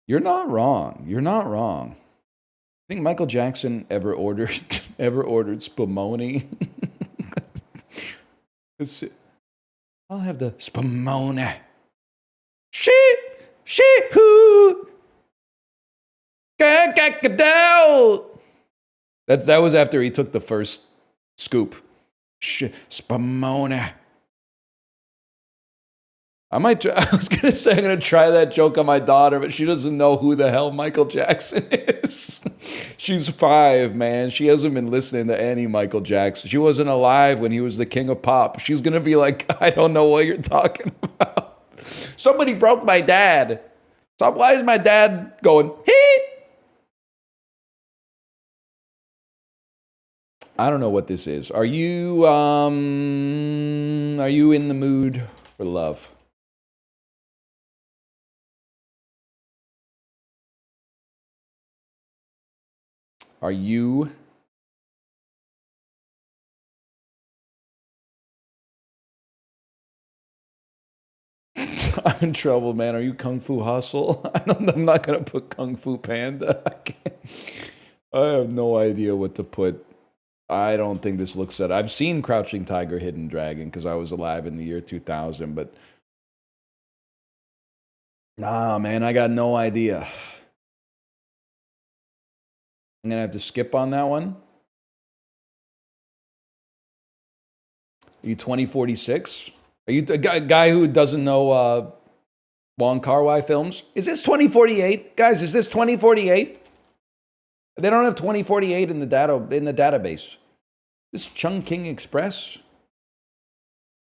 You're not wrong. You're not wrong. I think Michael Jackson ever ordered spumoni. I'll have the spumoni. Hoo. That was after he took the first scoop. Spumoni. I was gonna say I'm gonna try that joke on my daughter, but she doesn't know who the hell Michael Jackson is. She's 5, man. She hasn't been listening to any Michael Jackson. She wasn't alive when he was the king of pop. She's gonna be like, I don't know what you're talking about. Somebody broke my dad. So why is my dad going, hee? I don't know what this is. Are you in the mood for love? Are you? I'm in trouble, man. Are you Kung Fu Hustle? I'm not going to put Kung Fu Panda. I have no idea what to put. I don't think this looks at. I've seen Crouching Tiger, Hidden Dragon because I was alive in the year 2000, but nah, man, I got no idea. I'm gonna have to skip on that one. Are you 2046? Are you a guy who doesn't know Wong Kar-wai films? Is this 2048, guys? Is this 2048? They don't have 2048 in the database. This Chung King Express.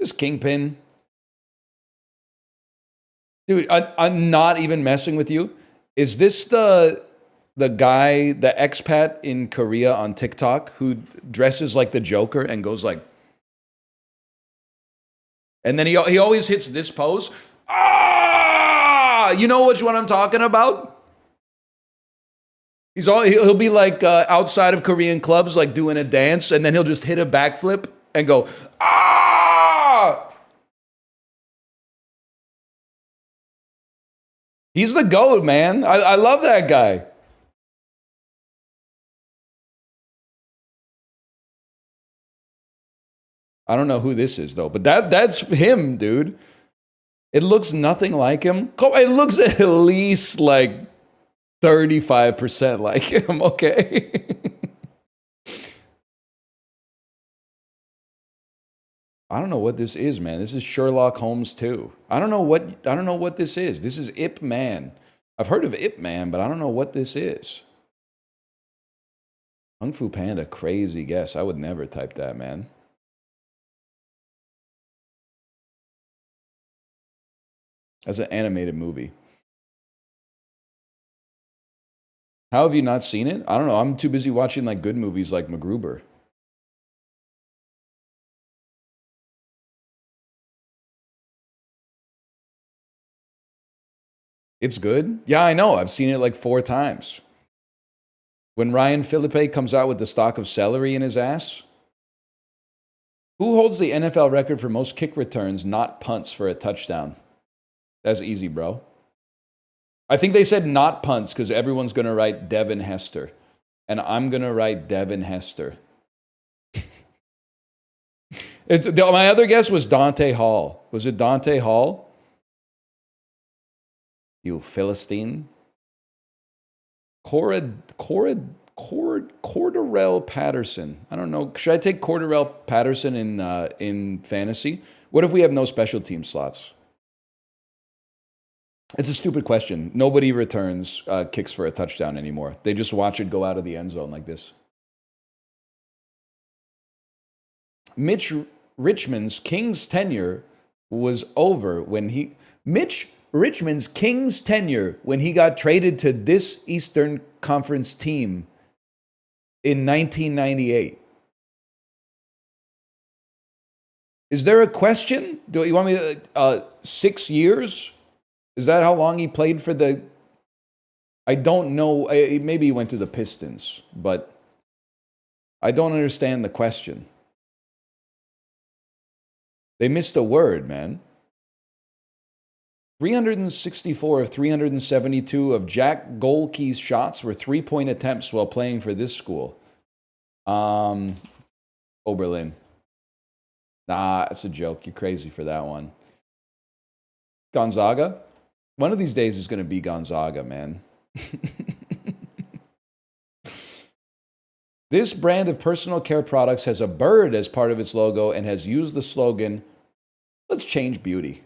This Kingpin. Dude, I'm not even messing with you. Is this the guy, the expat in Korea on TikTok who dresses like the Joker and goes like, and then he always hits this pose. Ah, you know which one I'm talking about? He'll be like outside of Korean clubs, like doing a dance, and then he'll just hit a backflip and go, ah. He's the GOAT, man. I love that guy. I don't know who this is, though, but that's him, dude. It looks nothing like him. It looks at least like 35% like him, okay? I don't know what this is, man. This is Sherlock Holmes 2. I don't know what this is. This is Ip Man. I've heard of Ip Man, but I don't know what this is. Kung Fu Panda, crazy guess. I would never type that, man. As an animated movie. How have you not seen it? I don't know. I'm too busy watching like good movies like MacGruber. It's good? Yeah, I know. I've seen it like 4 times. When Ryan Philippe comes out with the stalk of celery in his ass. Who holds the NFL record for most kick returns, not punts, for a touchdown? That's easy, bro. I think they said not punts because everyone's going to write Devin Hester. And I'm going to write Devin Hester. My other guess was Dante Hall. Was it Dante Hall? You Philistine. Cordarrelle Patterson. I don't know. Should I take Cordarrelle Patterson in fantasy? What if we have no special team slots? It's a stupid question. Nobody returns kicks for a touchdown anymore. They just watch it go out of the end zone like this. Mitch Richmond's Kings tenure was over when he... Mitch Richmond's Kings tenure when he got traded to this Eastern Conference team in 1998. Is there a question? Do you want me to 6 years? Is that how long he played for the... I don't know. Maybe he went to the Pistons, but I don't understand the question. They missed a word, man. 364 of 372 of Jack Golke's shots were three-point attempts while playing for this school. Oberlin. Nah, that's a joke. You're crazy for that one. Gonzaga? One of these days is going to be Gonzaga, man. This brand of personal care products has a bird as part of its logo and has used the slogan, "Let's change beauty."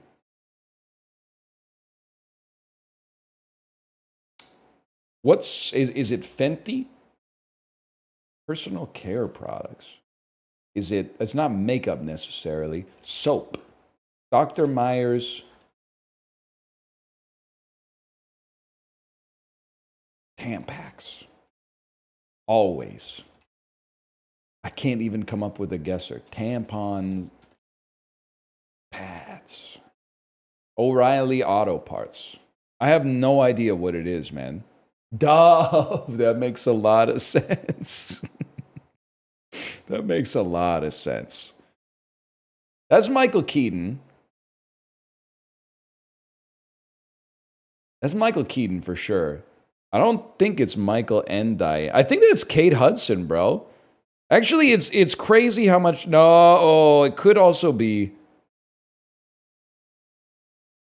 Is it Fenty? Personal care products. It's not makeup necessarily. Soap. Dr. Meyer's. Tampax. Always. I can't even come up with a guesser. Tampons. Pads. O'Reilly Auto Parts. I have no idea what it is, man. Dove. That makes a lot of sense. That makes a lot of sense. That's Michael Keaton. That's Michael Keaton for sure. I don't think it's Michael Endai. I think that's Kate Hudson, bro. Actually, it's crazy how much. No, it could also be.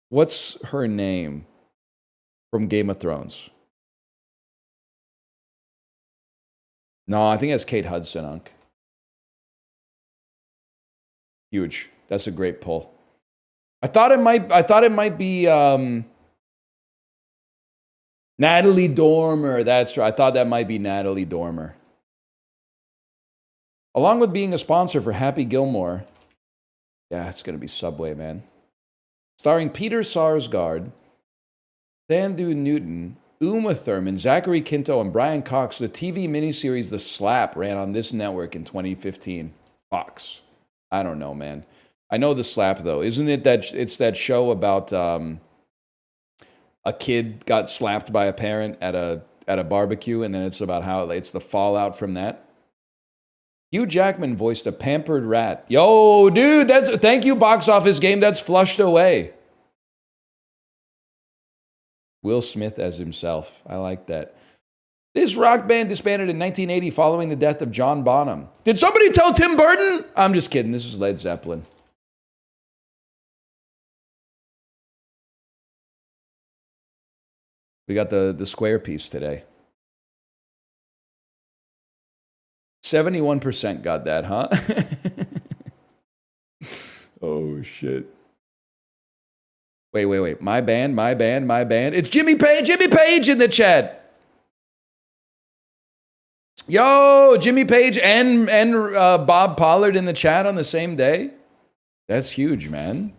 What's her name from Game of Thrones? No, I think that's Kate Hudson, Unc. Huge. That's a great pull. I thought it might be Natalie Dormer. That's right. I thought that might be Natalie Dormer. Along with being a sponsor for Happy Gilmore. Yeah, it's going to be Subway, man. Starring Peter Sarsgaard, Thandie Newton, Uma Thurman, Zachary Quinto, and Brian Cox, the TV miniseries The Slap ran on this network in 2015. Fox. I don't know, man. I know The Slap, though. Isn't it that it's that show about a kid got slapped by a parent at a barbecue, and then it's about how it's the fallout from that? Hugh Jackman voiced a pampered rat. Yo, dude, thank you, Box Office Game. That's flushed away. Will Smith as himself. I like that. This rock band disbanded in 1980 following the death of John Bonham. Did somebody tell Tim Burton? I'm just kidding. This is Led Zeppelin. We got the square piece today. 71% got that, huh? Oh, shit. Wait. My band. It's Jimmy Page in the chat. Yo, Jimmy Page and Bob Pollard in the chat on the same day. That's huge, man.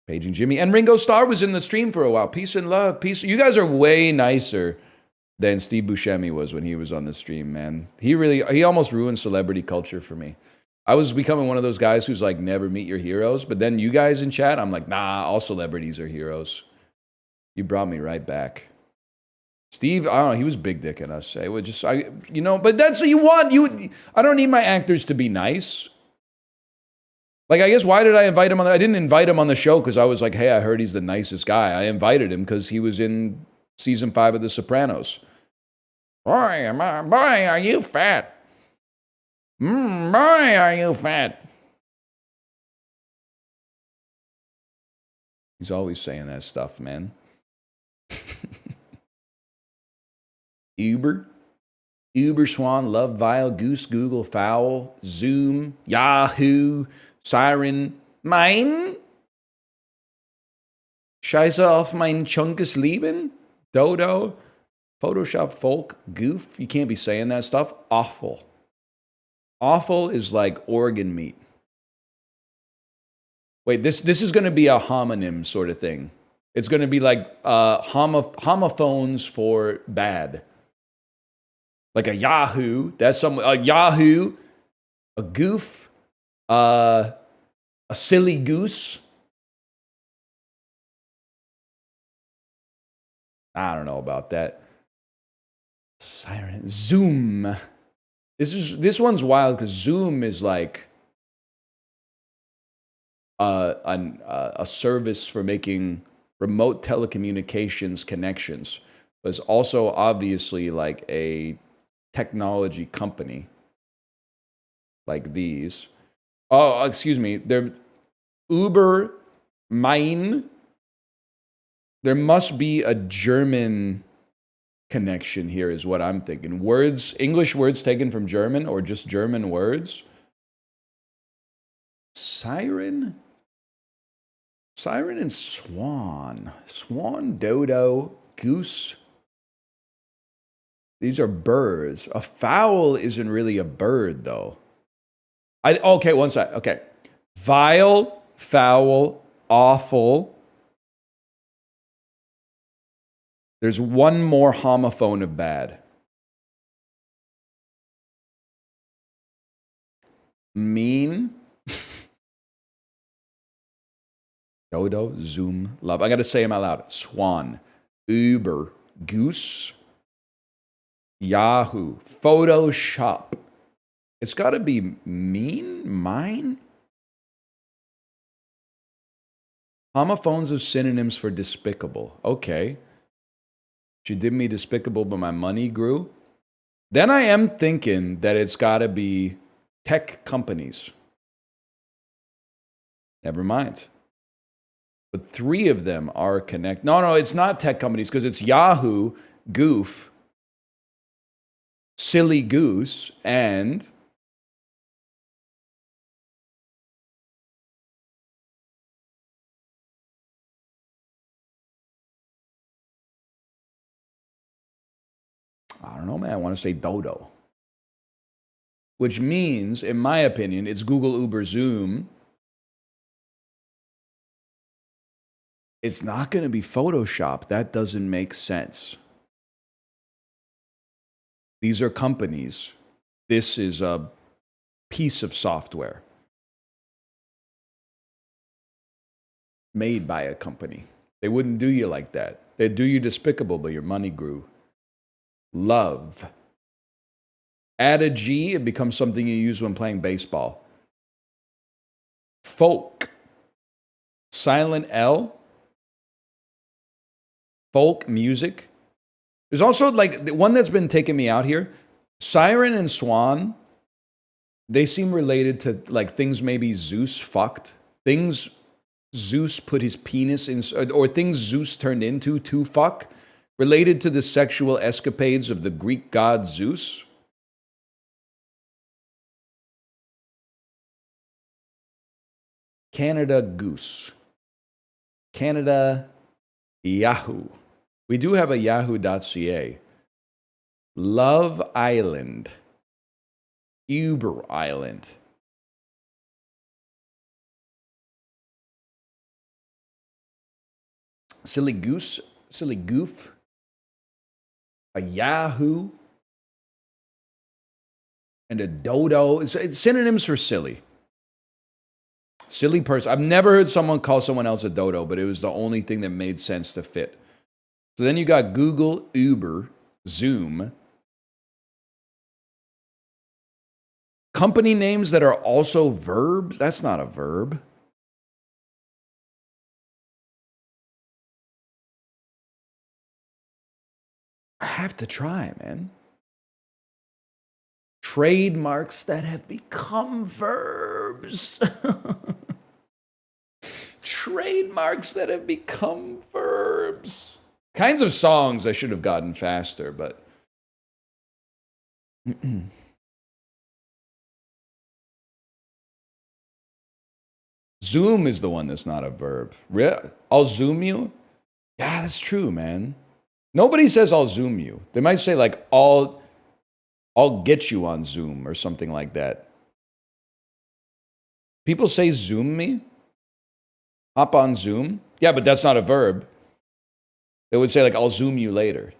Page and Jimmy. And Ringo Starr was in the stream for a while. Peace and love. Peace. You guys are way nicer than Steve Buscemi was when he was on the stream, man. He almost ruined celebrity culture for me. I was becoming one of those guys who's like, never meet your heroes. But then you guys in chat, I'm like, nah, all celebrities are heroes. You brought me right back. Steve, I don't know, he was big dicking us. It would just, but that's what you want. I don't need my actors to be nice. Like, I guess, why did I invite him on? I didn't invite him on the show because I was like, hey, I heard he's the nicest guy. I invited him because he was in season 5 of The Sopranos. Boy, are you fat? Boy, are you fat? He's always saying that stuff, man. Uber Swan, Love Vile, Goose, Google, Fowl, Zoom, Yahoo, Siren, Mine, Scheiße auf mein Chunkus Leben, Dodo, Photoshop Folk, Goof. You can't be saying that stuff. Awful. Awful is like organ meat. Wait, this is going to be a homonym sort of thing. It's going to be like homophones for bad. Like a Yahoo, a Yahoo, a goof, a silly goose. I don't know about that. Siren, Zoom. This one's wild because Zoom is like a service for making remote telecommunications connections, but it's also obviously like a technology company like these. Oh, excuse me. They're Uber Main. There must be a German connection here is what I'm thinking. Words, English words taken from German or just German words. Siren? Siren and swan. Swan, dodo, goose. These are birds. A fowl isn't really a bird, though. Okay, one sec. Okay. Vile, foul, awful. There's one more homophone of bad. Mean. Dodo, zoom, love. I got to say them out loud. Swan, Uber, goose, Yahoo, Photoshop. It's got to be mean, mine. Homophones are synonyms for despicable. Okay. She did me despicable, but my money grew. Then I am thinking that it's got to be tech companies. Never mind. But 3 of them are connected. No, it's not tech companies because it's Yahoo, Goof, Silly Goose, and I don't know, man. I want to say Dodo. Which means, in my opinion, it's Google, Uber, Zoom. It's not going to be Photoshop. That doesn't make sense. These are companies. This is a piece of software made by a company. They wouldn't do you like that. They'd do you despicable, but your money grew. Love. Add a G, it becomes something you use when playing baseball. Folk. Silent L. Folk music. There's also like the one that's been taking me out here. Siren and Swan. They seem related to like things maybe Zeus fucked. Things Zeus put his penis in, or things Zeus turned into to fuck. Related to the sexual escapades of the Greek god Zeus. Canada Goose. Canada Yahoo. We do have a yahoo.ca. Love Island. Uber Island. Silly Goose. Silly Goof. A Yahoo. And a Dodo. It's synonyms for silly. Silly person. I've never heard someone call someone else a dodo, but it was the only thing that made sense to fit. So then you got Google, Uber, Zoom. Company names that are also verbs. That's not a verb. I have to try, man. Trademarks that have become verbs. Trademarks that have become verbs. Kinds of songs I should have gotten faster, but Zoom is the one that's not a verb. I'll zoom you? Yeah, that's true, man. Nobody says I'll zoom you. They might say like I'll get you on Zoom or something like that. People say Zoom me? Hop on Zoom? Yeah, but that's not a verb. They would say like I'll Zoom you later.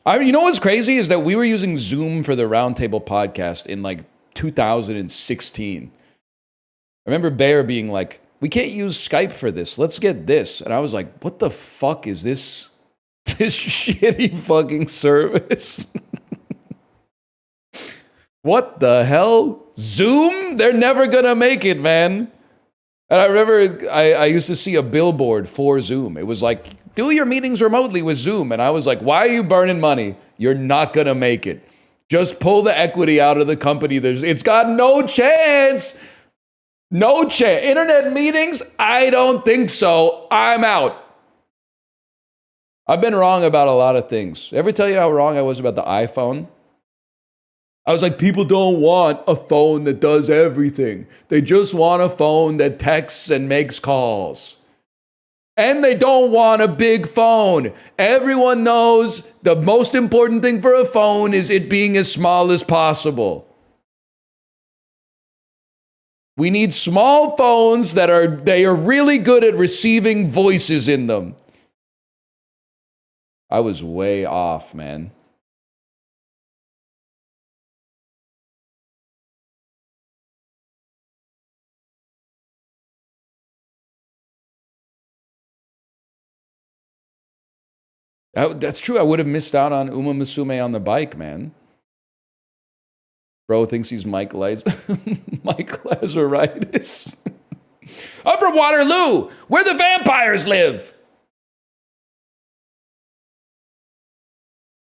You know what's crazy is that we were using Zoom for the Roundtable podcast in like 2016. I remember Bear being like, we can't use Skype for this. Let's get this. And I was like, what the fuck is this? This shitty fucking service. What the hell? Zoom? They're never gonna make it, man. And I remember I used to see a billboard for Zoom. It was like, do your meetings remotely with Zoom. And I was like, why are you burning money? You're not going to make it. Just pull the equity out of the company. It's got no chance. No chance. Internet meetings? I don't think so. I'm out. I've been wrong about a lot of things. Ever tell you how wrong I was about the iPhone? I was like, people don't want a phone that does everything. They just want a phone that texts and makes calls. And they don't want a big phone. Everyone knows the most important thing for a phone is it being as small as possible. We need small phones that are really good at receiving voices in them. I was way off, man. That's true. I would have missed out on Uma Musume on the bike, man. Bro thinks he's Mike Lazaritis. I'm from Waterloo, where the vampires live.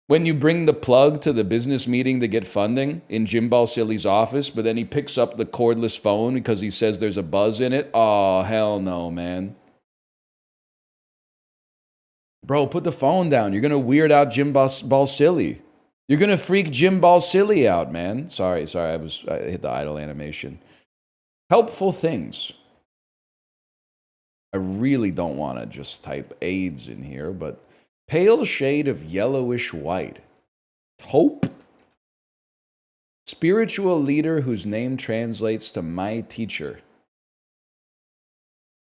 When you bring the plug to the business meeting to get funding in Jim Balsilli's office, but then he picks up the cordless phone because he says there's a buzz in it. Oh, hell no, man. Bro, put the phone down. You're going to weird out Jim Balsilli. You're going to freak Jim Balsilli out, man. Sorry. I hit the idle animation. Helpful things. I really don't want to just type AIDS in here, but pale shade of yellowish white. Hope. Spiritual leader whose name translates to my teacher.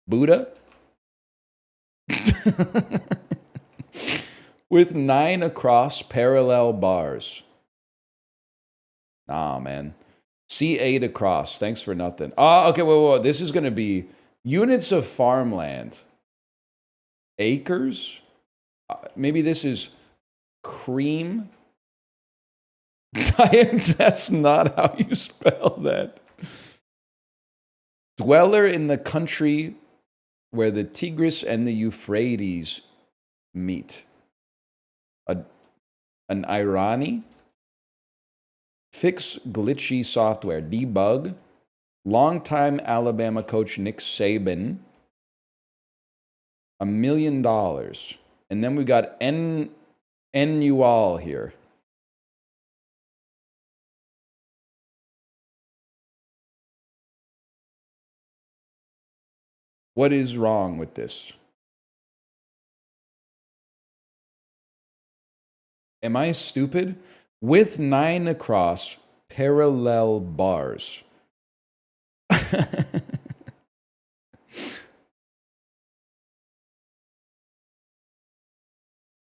Buddha. With 9 across parallel bars. Nah, man. C8 across. Thanks for nothing. Okay, wait. This is going to be units of farmland. Acres? Maybe this is cream? That's not how you spell that. Dweller in the country where the Tigris and the Euphrates meet. An Irani? Fix glitchy software. Debug. Longtime Alabama coach Nick Saban. $1 million. And then we got NUAL here. What is wrong with this? Am I stupid? With 9 across parallel bars.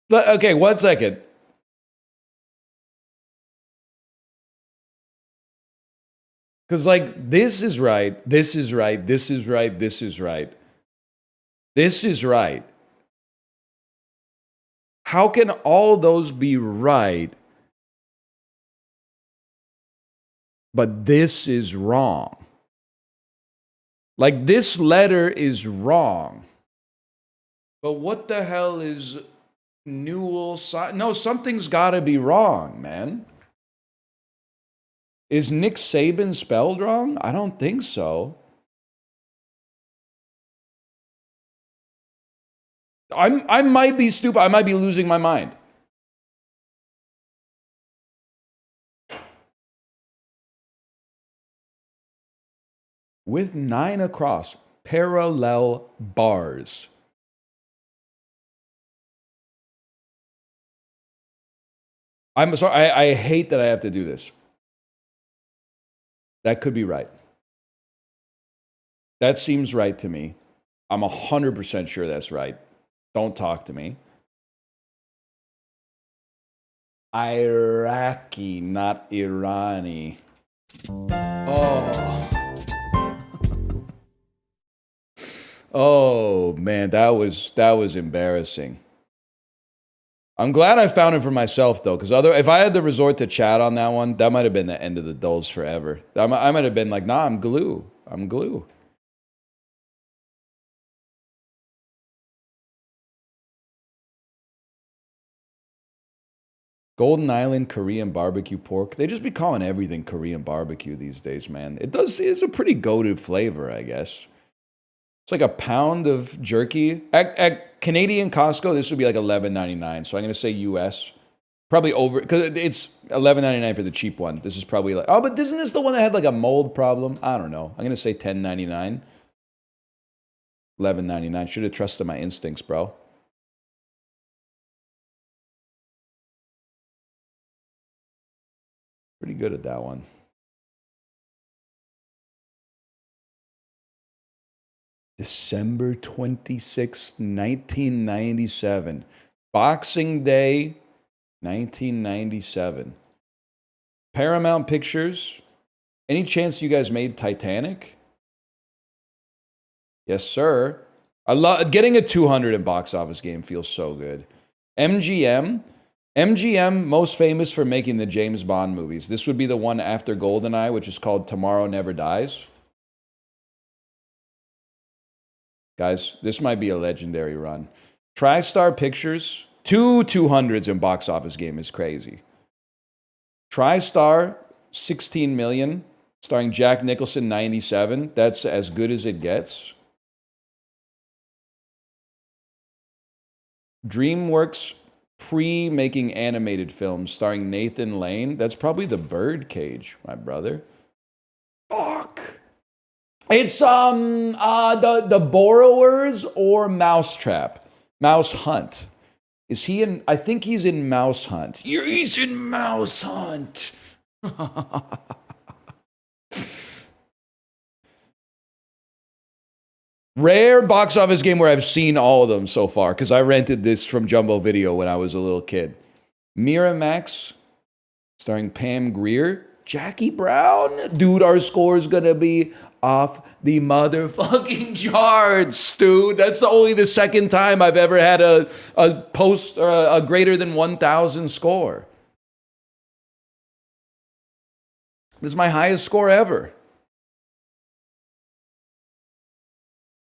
Okay, 1 second. Because, like, this is right, this is right, this is right, this is right. This is right. How can all those be right, but this is wrong? Like, this letter is wrong. But what the hell is Newell? No, something's got to be wrong, man. Is Nick Saban spelled wrong? I don't think so. I might be stupid. I might be losing my mind. With 9 across, parallel bars. I'm sorry, I hate that I have to do this. That could be right. That seems right to me. I'm 100% sure that's right. Don't talk to me. Iraqi, not Irani. Oh. Oh, man, that was embarrassing. I'm glad I found it for myself, though, because if I had to resort to chat on that one, that might have been the end of the dulls forever. I might have been like, nah, I'm glue. Golden Island Korean barbecue pork. They just be calling everything Korean barbecue these days, man. It's a pretty goated flavor, I guess. It's like a pound of jerky. At Canadian Costco, this would be like $11.99. So I'm going to say US. Probably over, because it's $11.99 for the cheap one. This is probably like, oh, but isn't this the one that had like a mold problem? I don't know. I'm going to say $10.99. $11.99. Should have trusted my instincts, bro. Pretty good at that one. December 26th, 1997. Boxing Day, 1997. Paramount Pictures. Any chance you guys made Titanic? Yes, sir. I love getting a 200 in box office game feels so good. MGM. MGM, most famous for making the James Bond movies. This would be the one after GoldenEye, which is called Tomorrow Never Dies. Guys, this might be a legendary run. TriStar Pictures, two 200s in box office game is crazy. TriStar, 16 million, starring Jack Nicholson, 97. That's as good as it gets. DreamWorks pre-making animated films starring Nathan Lane. That's probably The Birdcage, my brother. Fuck. It's the Borrowers or Mousetrap. Mouse Hunt. Is he in? I think he's in Mouse Hunt. He's in Mouse Hunt. Rare box office game where I've seen all of them so far, because I rented this from Jumbo Video when I was a little kid. Miramax, starring Pam Grier. Jackie Brown? Dude, our score is going to be off the motherfucking charts, dude. That's only the second time I've ever had a post or a greater than 1,000 score. This is my highest score ever.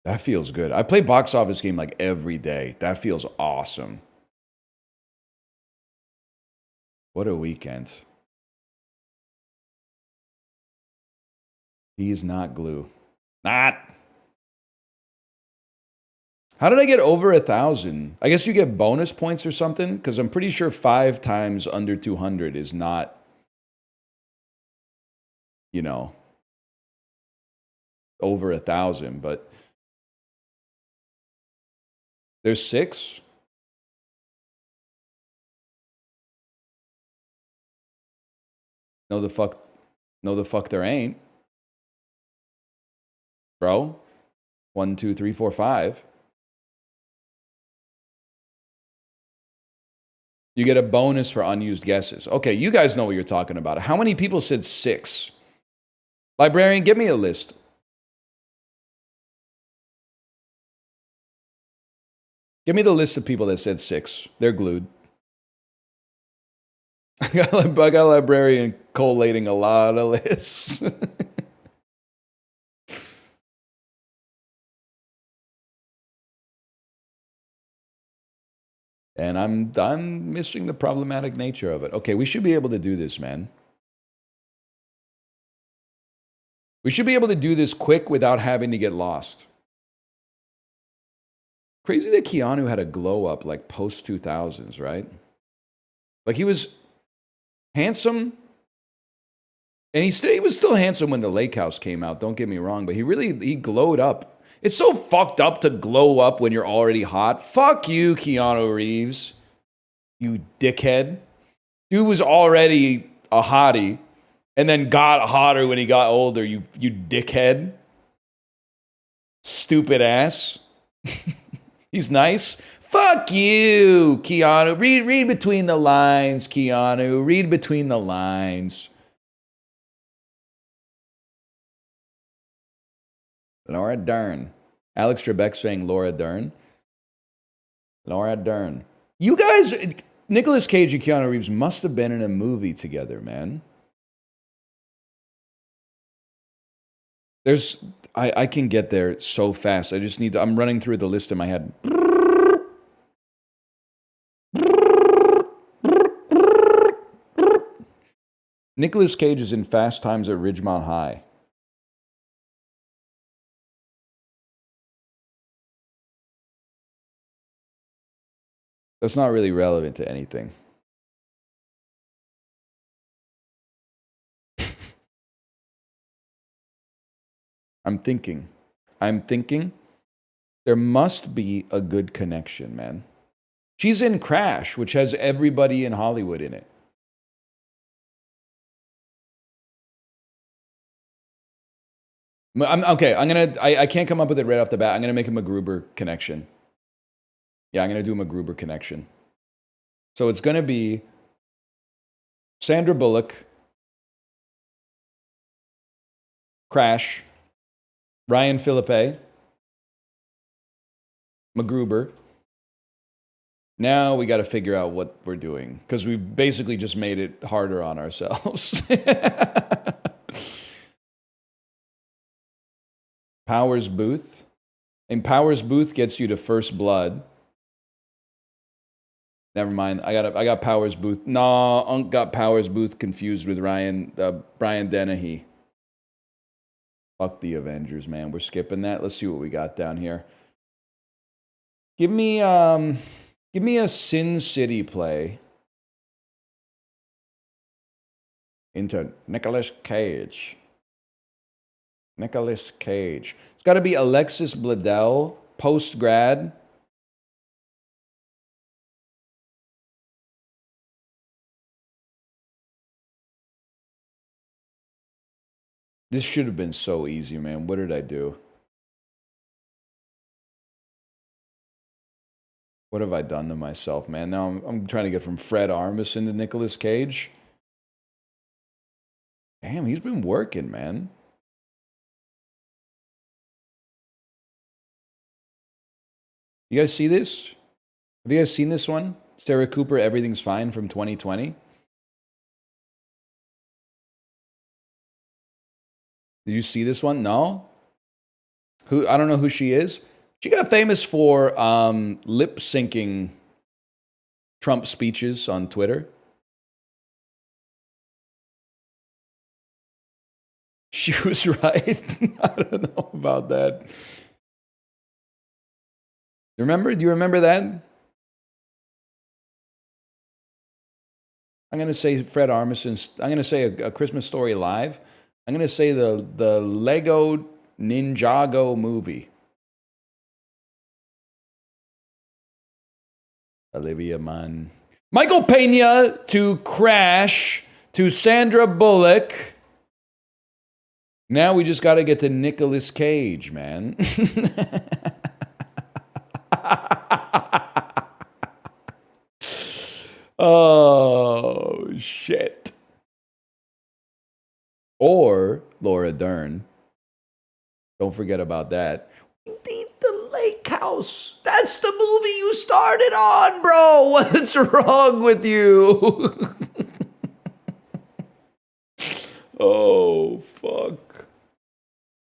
That feels good. I play box office game like every day. That feels awesome. What a weekend. He's not glue. Not. How did I get over 1,000? I guess you get bonus points or something, because I'm pretty sure 5 times under 200 is not, you know, over 1,000, but there's 6. No, the fuck there ain't. Bro. 1, 2, 3, 4, 5. You get a bonus for unused guesses. Okay, you guys know what you're talking about. How many people said 6? Librarian, give me a list. Give me the list of people that said 6. They're glued. I got Librarian collating a lot of lists. And I'm missing the problematic nature of it. Okay, we should be able to do this, man. We should be able to do this quick without having to get lost. Crazy that Keanu had a glow up like post 2000s, right? Like he was handsome, and he was still handsome when The Lake House came out. Don't get me wrong, but he glowed up. It's so fucked up to glow up when you're already hot. Fuck you, Keanu Reeves. You dickhead. Dude was already a hottie and then got hotter when he got older, you dickhead. Stupid ass. He's nice. Fuck you, Keanu. Read between the lines, Keanu. Read between the lines. Laura Dern. Alex Trebek saying Laura Dern. Laura Dern. You guys, Nicolas Cage and Keanu Reeves must have been in a movie together, man. I can get there so fast. I just need to, I'm running through the list in my head. Nicolas Cage is in Fast Times at Ridgemont High. That's not really relevant to anything. I'm thinking. There must be a good connection, man. She's in Crash, which has everybody in Hollywood in it. I can't come up with it right off the bat. I'm gonna make a MacGruber connection. Yeah, I'm gonna do a MacGruber connection. So it's gonna be Sandra Bullock, Crash, Ryan Philippe, MacGruber. Now we got to figure out what we're doing because we basically just made it harder on ourselves. Powers Booth. And Powers Booth gets you to First Blood. Never mind. I got Powers Booth. No, Unc got Powers Booth confused with Brian Dennehy. Fuck the Avengers, man. We're skipping that. Let's see what we got down here. Give me a Sin City play into Nicolas Cage. Nicolas Cage. It's got to be Alexis Bledel, post-grad. This should have been so easy, man. What did I do? What have I done to myself, man? Now I'm trying to get from Fred Armisen to Nicolas Cage. Damn, he's been working, man. You guys see this? Have you guys seen this one? Sarah Cooper, Everything's Fine from 2020. Did you see this one? No? I don't know who she is. She got famous for lip syncing Trump speeches on Twitter. She was right. I don't know about that. Do you remember that? I'm going to say Fred Armisen's. I'm going to say a Christmas Story Live. I'm going to say the Lego Ninjago movie. Olivia Munn. Michael Pena to Crash to Sandra Bullock. Now we just got to get to Nicolas Cage, man. Oh, shit. Or Laura Dern. Don't forget about that. The Lake House. That's the movie you started on, bro. What's wrong with you? Oh, fuck.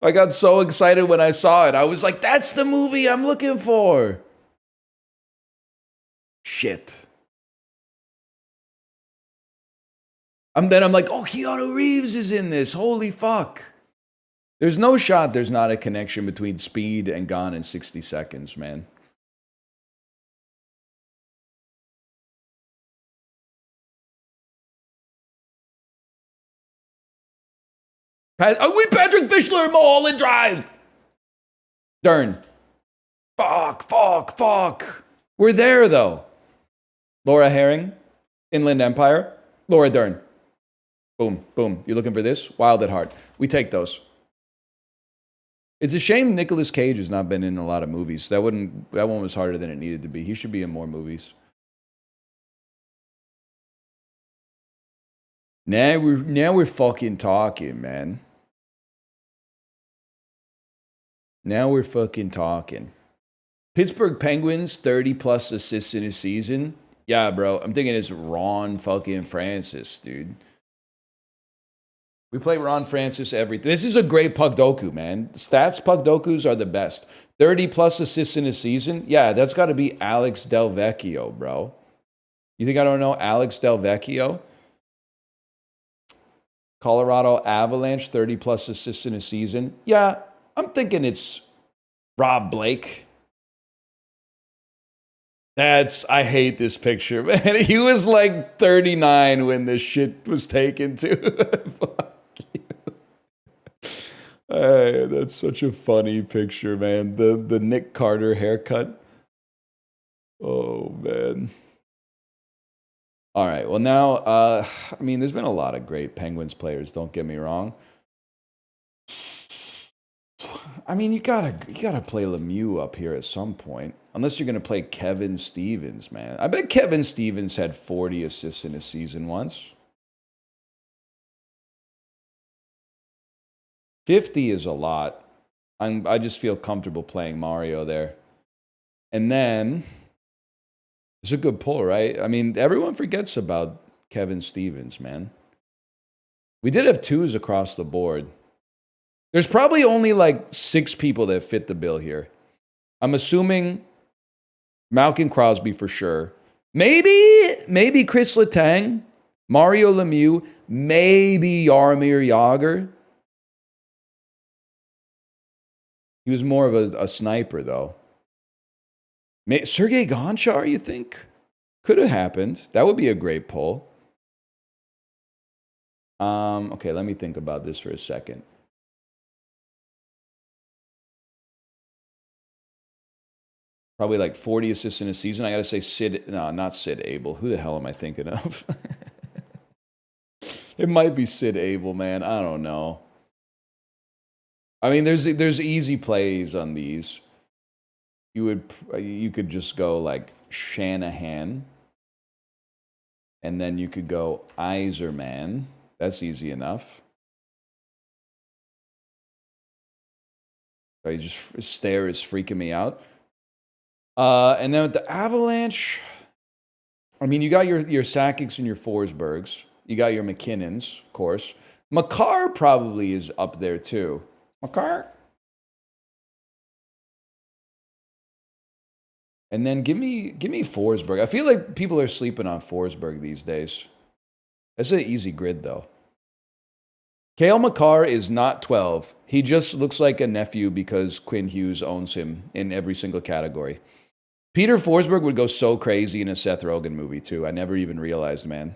I got so excited when I saw it. I was like, that's the movie I'm looking for. Shit. Then I'm like, oh, Keanu Reeves is in this. Holy fuck. There's no shot there's not a connection between Speed and Gone in 60 Seconds, man. We Patrick Fischler, Mulholland Drive. Dern. Fuck. We're there, though. Laura Herring, Inland Empire. Laura Dern. Boom. You looking for this? Wild at Heart. We take those. It's a shame Nicolas Cage has not been in a lot of movies. That one was harder than it needed to be. He should be in more movies. Now we're fucking talking, man. Now we're fucking talking. Pittsburgh Penguins, 30+ assists in a season. Yeah, bro. I'm thinking it's Ron fucking Francis, dude. We play Ron Francis everything. This is a great Puckdoku, man. Stats Puckdokus are the best. 30+ assists in a season? Yeah, that's got to be Alex Del Vecchio, bro. You think I don't know Alex Del Vecchio? Colorado Avalanche, 30 plus assists in a season. Yeah, I'm thinking it's Rob Blake. I hate this picture, man. He was like 39 when this shit was taken too. Fuck you. That's such a funny picture, man. The Nick Carter haircut. Oh, man. All right. Well, now, I mean, there's been a lot of great Penguins players. Don't get me wrong. I mean, you gotta play Lemieux up here at some point, unless you're gonna play Kevin Stevens, man. I bet Kevin Stevens had 40 assists in a season once. 50 is a lot. I just feel comfortable playing Mario there, and then. It's a good pull, right? I mean, everyone forgets about Kevin Stevens, man. We did have 2s across the board. There's probably only like 6 people that fit the bill here. I'm assuming Malcolm Crosby for sure. Maybe Chris Letang, Mario Lemieux, maybe Jaromir Jagr. He was more of a sniper, though. Sergei Gonchar, you think? Could have happened. That would be a great pull. Okay, let me think about this for a second. Probably like 40 assists in a season. I got to say Sid. No, not Sid Abel. Who the hell am I thinking of? It might be Sid Abel, man. I don't know. I mean, there's easy plays on these. You could just go like Shanahan, and then you could go Iserman. That's easy enough. So stare is freaking me out. And then with the Avalanche, I mean, you got your Sakic's and your Forsbergs. You got your McKinnons, of course. Makar probably is up there too. Makar. And then give me Forsberg. I feel like people are sleeping on Forsberg these days. That's an easy grid, though. Cale Makar is not 12. He just looks like a nephew because Quinn Hughes owns him in every single category. Peter Forsberg would go so crazy in a Seth Rogen movie, too. I never even realized, man.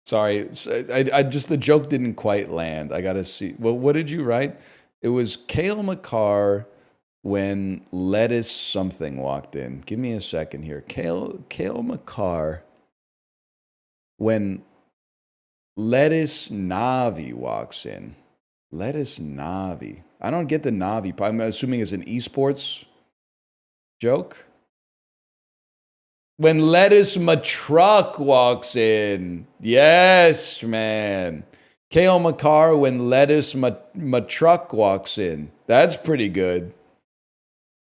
Sorry, I just the joke didn't quite land. I gotta see. Well, what did you write? It was Cale Makar when Lettuce something walked in. Give me a second here. Cale Makar when Lettuce Navi walks in. Lettuce Navi. I don't get the Navi. I'm assuming it's an esports joke. When Lettuce Matruck walks in. Yes, man. Cale Makar when Lettuce Matruck walks in. That's pretty good.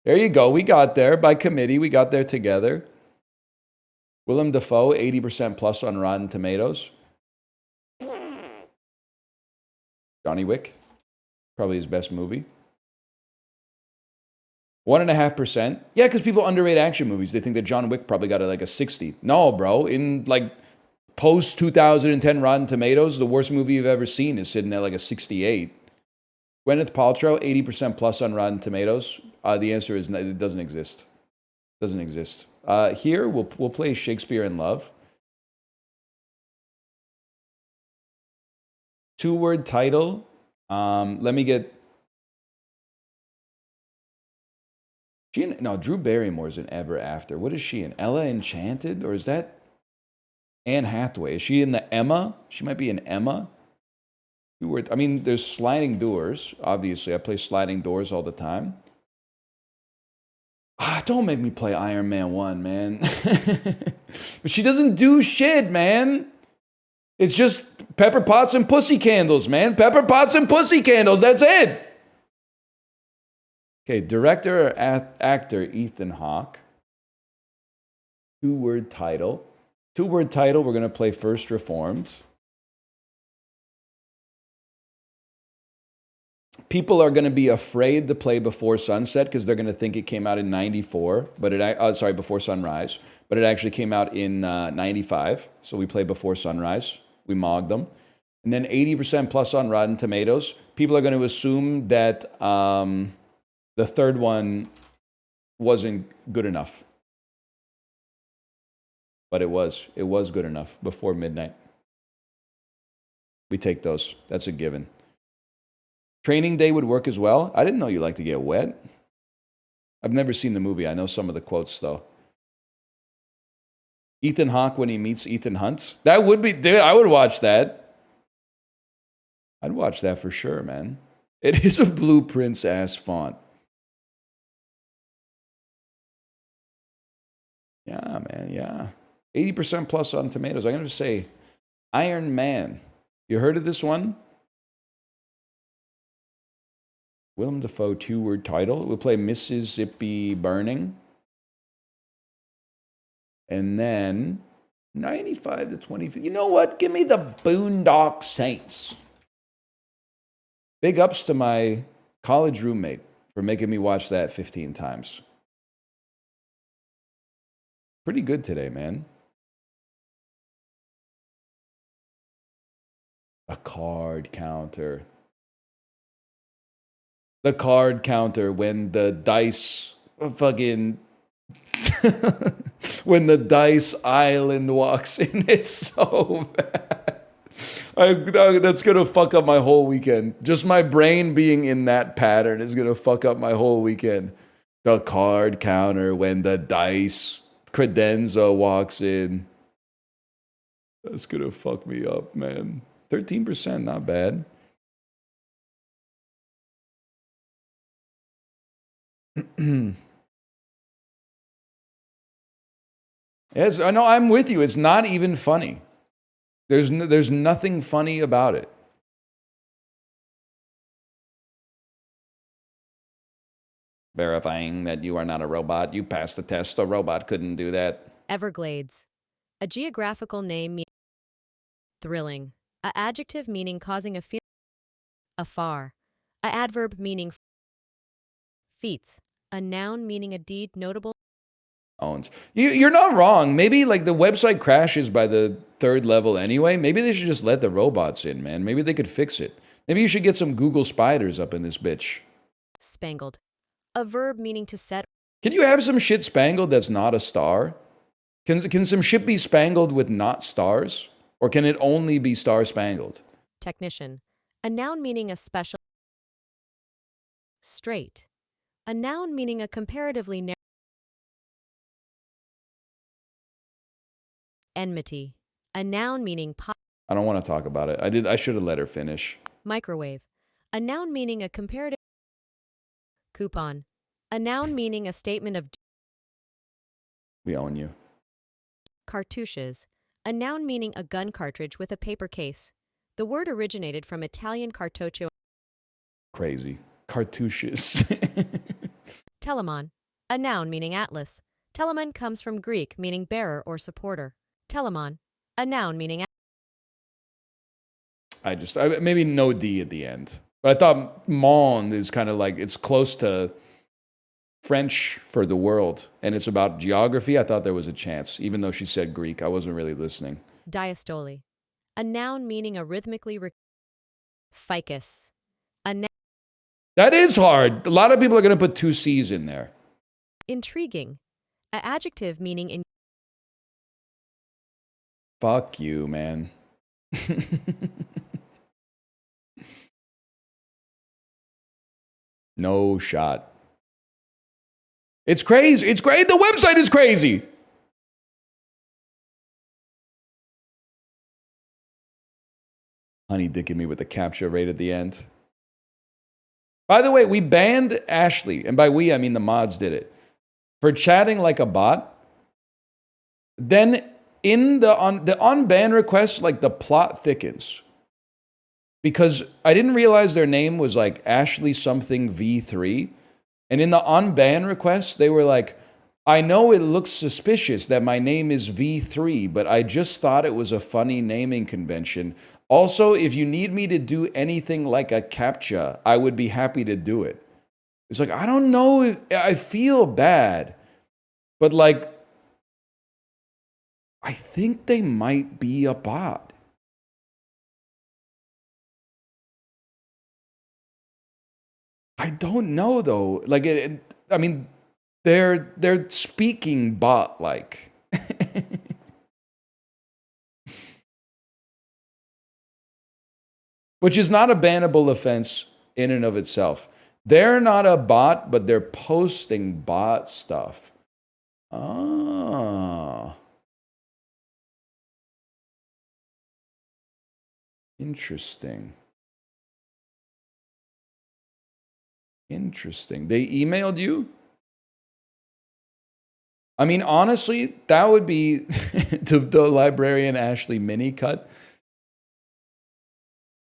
There you go. We got there by committee. We got there together. Willem Dafoe, 80% plus on Rotten Tomatoes. Johnny Wick, probably his best movie. 1.5%. Yeah, because people underrate action movies. They think that John Wick probably got like a 60. No, bro. In like post 2010 Rotten Tomatoes, the worst movie you've ever seen is sitting at like a 68. Gwyneth Paltrow, 80% plus on Rotten Tomatoes. The answer is it doesn't exist. Doesn't exist. Here we'll play Shakespeare in Love. 2-word title. Let me get. Drew Barrymore's in Ever After. What is she in? Ella Enchanted? Or is that Anne Hathaway? Is she in the Emma? She might be in Emma. I mean, there's Sliding Doors. Obviously, I play Sliding Doors all the time. Don't make me play Iron Man 1, man. But she doesn't do shit, man. It's just pepper pots and pussy candles, man. Pepper pots and pussy candles. That's it. Okay, director or actor Ethan Hawke. Two-word title. Two-word title, we're going to play First Reformed. People are going to be afraid to play Before Sunset because they're going to think it came out in 94, but Before Sunrise, but it actually came out in 95. So we play Before Sunrise. We mogged them. And then 80% plus on Rotten Tomatoes. People are going to assume that the third one wasn't good enough. But it was. It was good enough. Before Midnight. We take those. That's a given. Training Day would work as well. I didn't know you like to get wet. I've never seen the movie. I know some of the quotes, though. Ethan Hawke when he meets Ethan Hunt. That would be... Dude, I would watch that. I'd watch that for sure, man. It is a Blueprints-ass font. Yeah, man, yeah. 80% plus on tomatoes. I'm going to say Iron Man. You heard of this one? Willem Dafoe two-word title. We'll play Mississippi Burning. And then 95 to 20. You know what? Give me the Boondock Saints. Big ups to my college roommate for making me watch that 15 times. Pretty good today, man. A card counter. The card counter when the dice fucking... when the dice island walks in, it's so bad. That's going to fuck up my whole weekend. Just my brain being in that pattern is going to fuck up my whole weekend. The card counter when the dice credenza walks in. That's going to fuck me up, man. 13%, not bad. Yes, I know, I'm with you. It's not even funny. There's nothing funny about it. Verifying that you are not a robot. You passed the test. A robot couldn't do that. Everglades. A geographical name meaning thrilling. A adjective meaning causing a feeling. Afar. A adverb meaning feats. A noun meaning a deed notable. Owns. You're not wrong. Maybe like the website crashes by the third level anyway. Maybe they should just let the robots in, man. Maybe they could fix it. Maybe you should get some Google spiders up in this bitch. Spangled. A verb meaning to set. Can you have some shit spangled that's not a star? Can some shit be spangled with not stars? Or can it only be star spangled? Technician. A noun meaning a special. Straight. A noun meaning a comparatively narrow. Enmity. A noun meaning I don't want to talk about it. I should have let her finish. Microwave. A noun meaning a comparative. Coupon. A noun meaning a statement of. We own you. Cartouches. A noun meaning a gun cartridge with a paper case. The word originated from Italian cartoccio. Crazy. Cartouches. Telemon. A noun meaning atlas. Telemon comes from Greek meaning bearer or supporter. Telemon. A noun meaning maybe no D at the end. But I thought monde is kind of like, it's close to French for the world. And it's about geography. I thought there was a chance. Even though she said Greek, I wasn't really listening. Diastole. A noun meaning a rhythmically ficus. A noun. That is hard. A lot of people are going to put 2 C's in there. Intriguing. A adjective meaning in. Fuck you, man. No shot. It's crazy. It's great. The website is crazy. Honey dicking me with the captcha right at the end. By the way, we banned Ashley, and by we, I mean the mods did it, for chatting like a bot. Then in the unban request, like the plot thickens. Because I didn't realize their name was like Ashley something V3. And in the unban request, they were like, I know it looks suspicious that my name is V3, but I just thought it was a funny naming convention. Also, if you need me to do anything like a CAPTCHA, I would be happy to do it. It's like, I don't know. I feel bad. But like, I think they might be a bot. I don't know though. Like, I mean, they're speaking bot like. Which is not a bannable offense in and of itself. They're not a bot, but they're posting bot stuff. Ah. Interesting. Interesting. They emailed you? I mean, honestly, that would be the librarian Ashley Mini cut.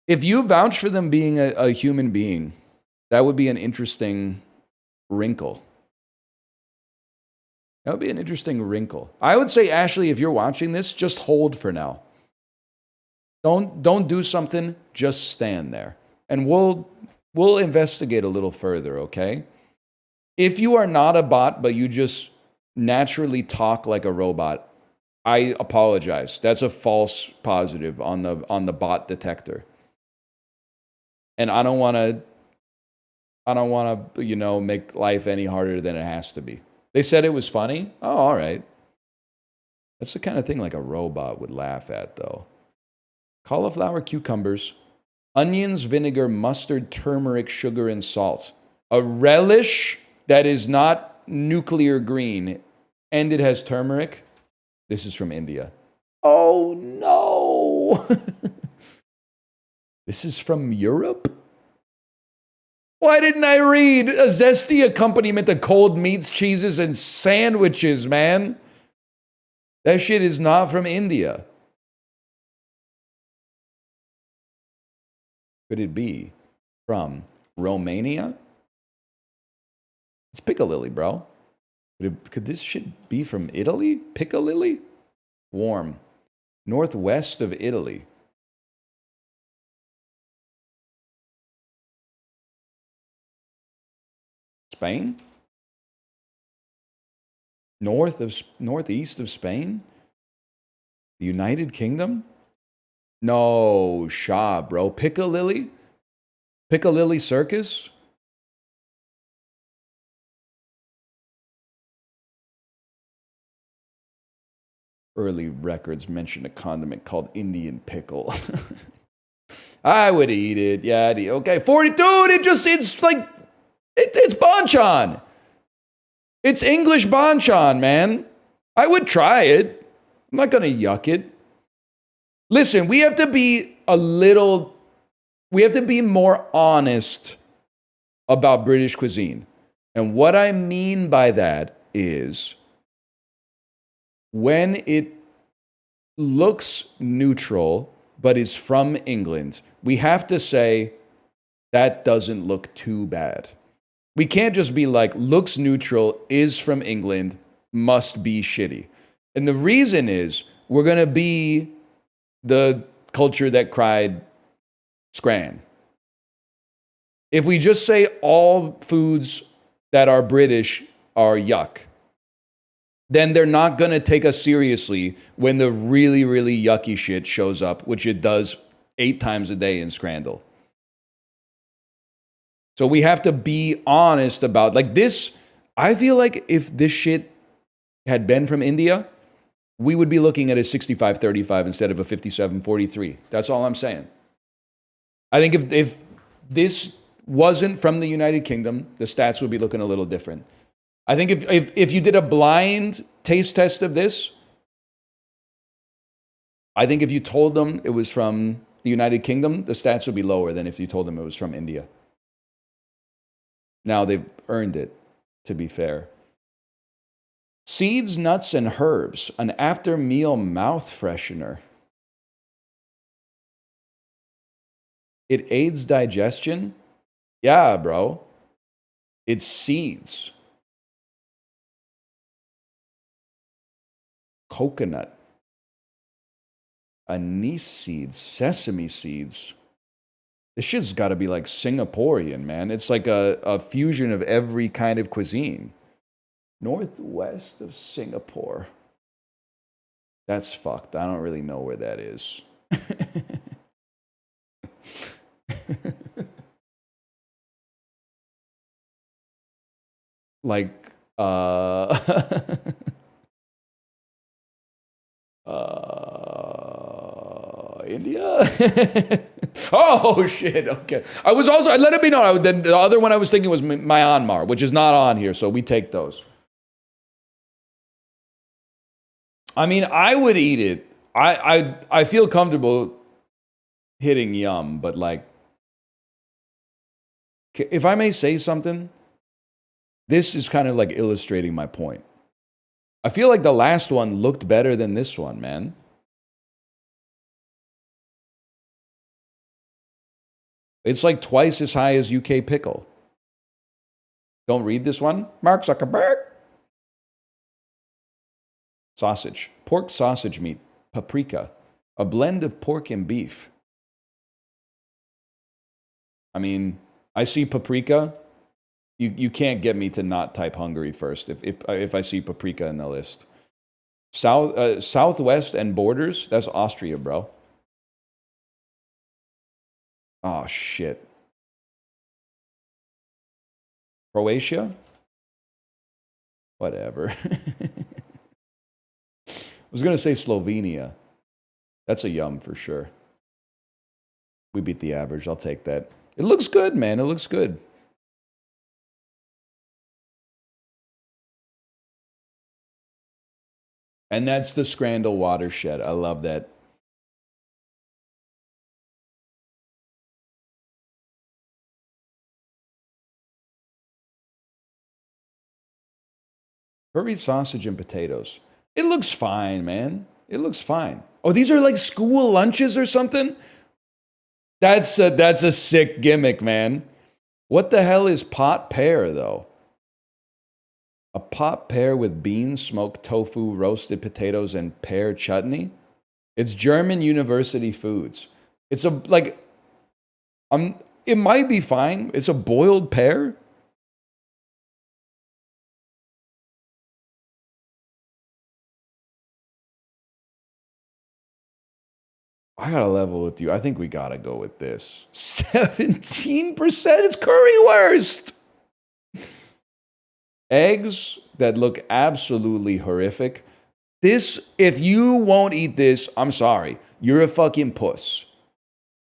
If you vouch for them being a human being, that would be an interesting wrinkle. That would be an interesting wrinkle. I would say, Ashley, if you're watching this, just hold for now. Don't do something, just stand there. And we'll investigate a little further, okay? If you are not a bot, but you just naturally talk like a robot, I apologize. That's a false positive on the bot detector. And I don't want to, you know, make life any harder than it has to be. They said it was funny. Oh, all right. That's the kind of thing like a robot would laugh at, though. Cauliflower, cucumbers, onions, vinegar, mustard, turmeric, sugar, and salt. A relish that is not nuclear green and it has turmeric. This is from India. Oh, no. This is from Europe? Why didn't I read a zesty accompaniment to cold meats, cheeses, and sandwiches, man? That shit is not from India. Could it be from Romania? It's piccalilli, bro. Could this shit be from Italy? Piccalilli? Warm. Northwest of Italy. Spain? Northeast of Spain? The United Kingdom? No, Shaw, bro. Piccalilli? Piccalilli Circus? Early records mention a condiment called Indian pickle. I would eat it. Yeah, I'd eat. Okay, 40. Dude, it's like, it's banchan. It's English banchan, man. I would try it. I'm not going to yuck it. Listen, we have to be more honest about British cuisine. And what I mean by that is when it looks neutral but is from England, we have to say that doesn't look too bad. We can't just be like, looks neutral, is from England, must be shitty. And the reason is we're going to be the culture that cried scran. If we just say all foods that are British are yuck, then they're not going to take us seriously when the really, really yucky shit shows up, which it does 8 times a day in Scrandle. So we have to be honest about, like, this. I feel like if this shit had been from India, we would be looking at a 65-35 instead of a 57-43. That's all I'm saying. I think if this wasn't from the United Kingdom, the stats would be looking a little different. I think if you did a blind taste test of this, I think if you told them it was from the United Kingdom, the stats would be lower than if you told them it was from India. Now, they've earned it, to be fair. Seeds, nuts, and herbs, an after-meal mouth freshener. It aids digestion? Yeah, bro. It's seeds. coconut, anise seeds, sesame seeds. This shit's got to be like Singaporean, man. It's like a fusion of every kind of cuisine. Northwest of Singapore. That's fucked. I don't really know where that is. Like, India? Oh, shit. Okay. I let it be known. The other one I was thinking was Myanmar, which is not on here, so we take those. I mean, I would eat it. I feel comfortable hitting yum, but like, if I may say something, this is kind of like illustrating my point. I feel like the last one looked better than this one, man. It's like twice as high as UK pickle. Don't read this one. Mark Zuckerberg. Sausage. Pork sausage meat. Paprika. A blend of pork and beef. I mean, I see paprika. You can't get me to not type Hungary first if I see paprika in the list. Southwest and borders, that's Austria, bro. Oh, shit. Croatia? Whatever. I was going to say Slovenia. That's a yum for sure. We beat the average. I'll take that. It looks good, man. It looks good. And that's the Scrandal watershed. I love that. Curry sausage and potatoes. It looks fine, man. It looks fine. Oh, these are like school lunches or something? That's a sick gimmick, man. What the hell is pot pear, though? A pot pear with beans, smoked tofu, roasted potatoes, and pear chutney? It's German university foods. It's it might be fine. It's a boiled pear. I gotta level with you. I think we gotta go with this. 17%? It's currywurst! Eggs that look absolutely horrific. This, if you won't eat this, I'm sorry. You're a fucking puss.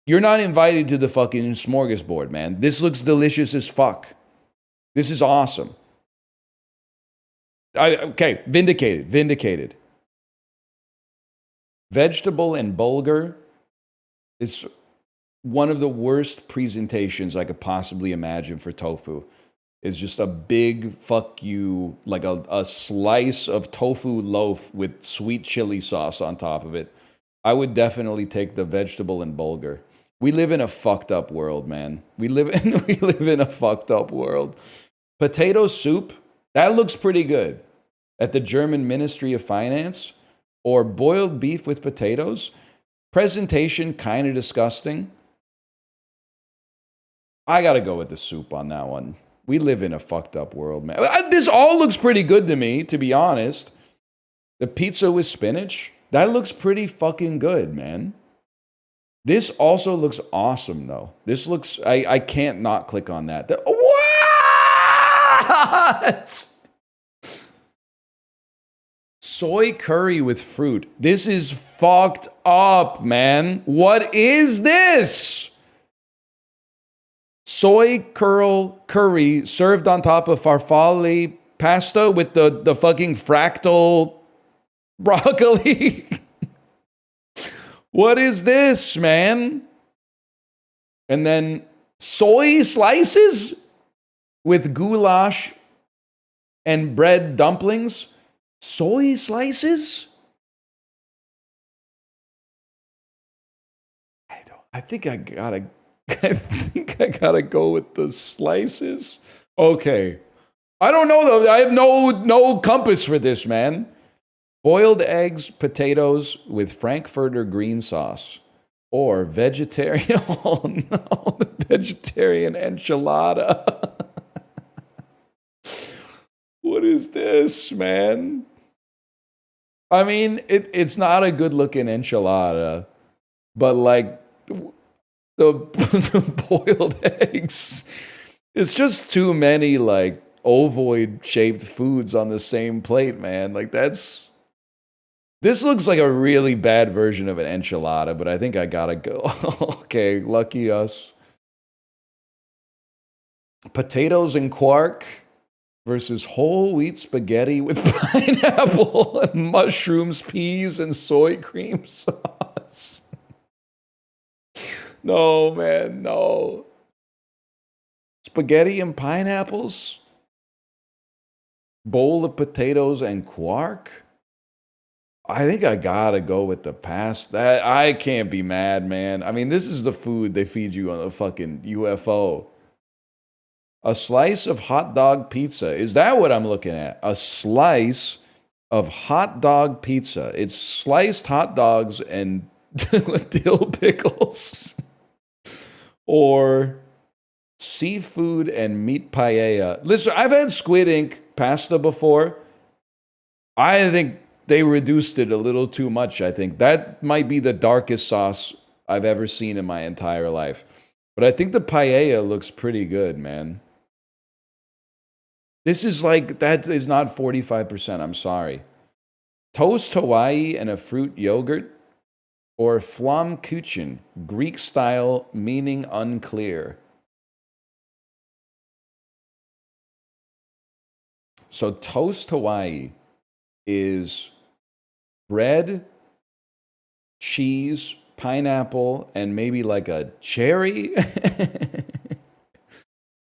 You're not invited to the fucking smorgasbord, man. This looks delicious as fuck. This is awesome. Okay, vindicated. Vegetable and bulgur is one of the worst presentations I could possibly imagine for tofu. It's just a big fuck you, like a slice of tofu loaf with sweet chili sauce on top of it. I would definitely take the vegetable and bulgur. We live in a fucked up world, man. We live in a fucked up world. Potato soup, that looks pretty good. At the German Ministry of Finance. Or boiled beef with potatoes. Presentation, kind of disgusting. I gotta go with the soup on that one. We live in a fucked up world, man. This all looks pretty good to me, to be honest. The pizza with spinach, that looks pretty fucking good, man. This also looks awesome, though. This looks, I can't not click on that. What? Soy curry with fruit. This is fucked up, man. What is this? Soy curry served on top of farfalle pasta with the fucking fractal broccoli. What is this, man? And then soy slices with goulash and bread dumplings. Soy slices? I think I gotta go with the slices. Okay. I don't know though. I have no compass for this, man. Boiled eggs, potatoes with Frankfurter green sauce. Or vegetarian, oh no, the vegetarian enchilada. What is this, man? I mean, it's not a good looking enchilada, but like the boiled eggs, it's just too many like ovoid shaped foods on the same plate, man. Like this looks like a really bad version of an enchilada, but I think I gotta go. Okay, lucky us. Potatoes and quark versus whole wheat spaghetti with pineapple and mushrooms, peas, and soy cream sauce. No, man, no. Spaghetti and pineapples? Bowl of potatoes and quark? I think I gotta go with the past. That I can't be mad, man. I mean, this is the food they feed you on the fucking UFO. A slice of hot dog pizza. Is that what I'm looking at? A slice of hot dog pizza. It's sliced hot dogs and dill pickles. Or seafood and meat paella. Listen, I've had squid ink pasta before. I think they reduced it a little too much, I think. That might be the darkest sauce I've ever seen in my entire life. But I think the paella looks pretty good, man. This is like, that is not 45%, I'm sorry. Toast Hawaii and a fruit yogurt? Or Flammkuchen, Greek style, meaning unclear. So toast Hawaii is bread, cheese, pineapple, and maybe like a cherry. And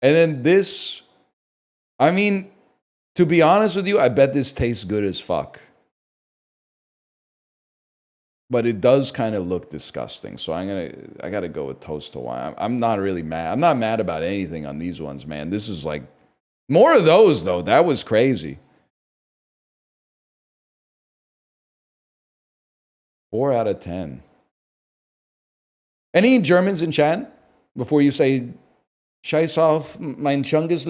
then this, I mean, to be honest with you, I bet this tastes good as fuck. But it does kind of look disgusting. So I gotta go with toast Hawaii. I'm not really mad. I'm not mad about anything on these ones, man. This is like more of those though. That was crazy. 4 out of 10. Any Germans in chat before you say Scheiß auf mein Chungus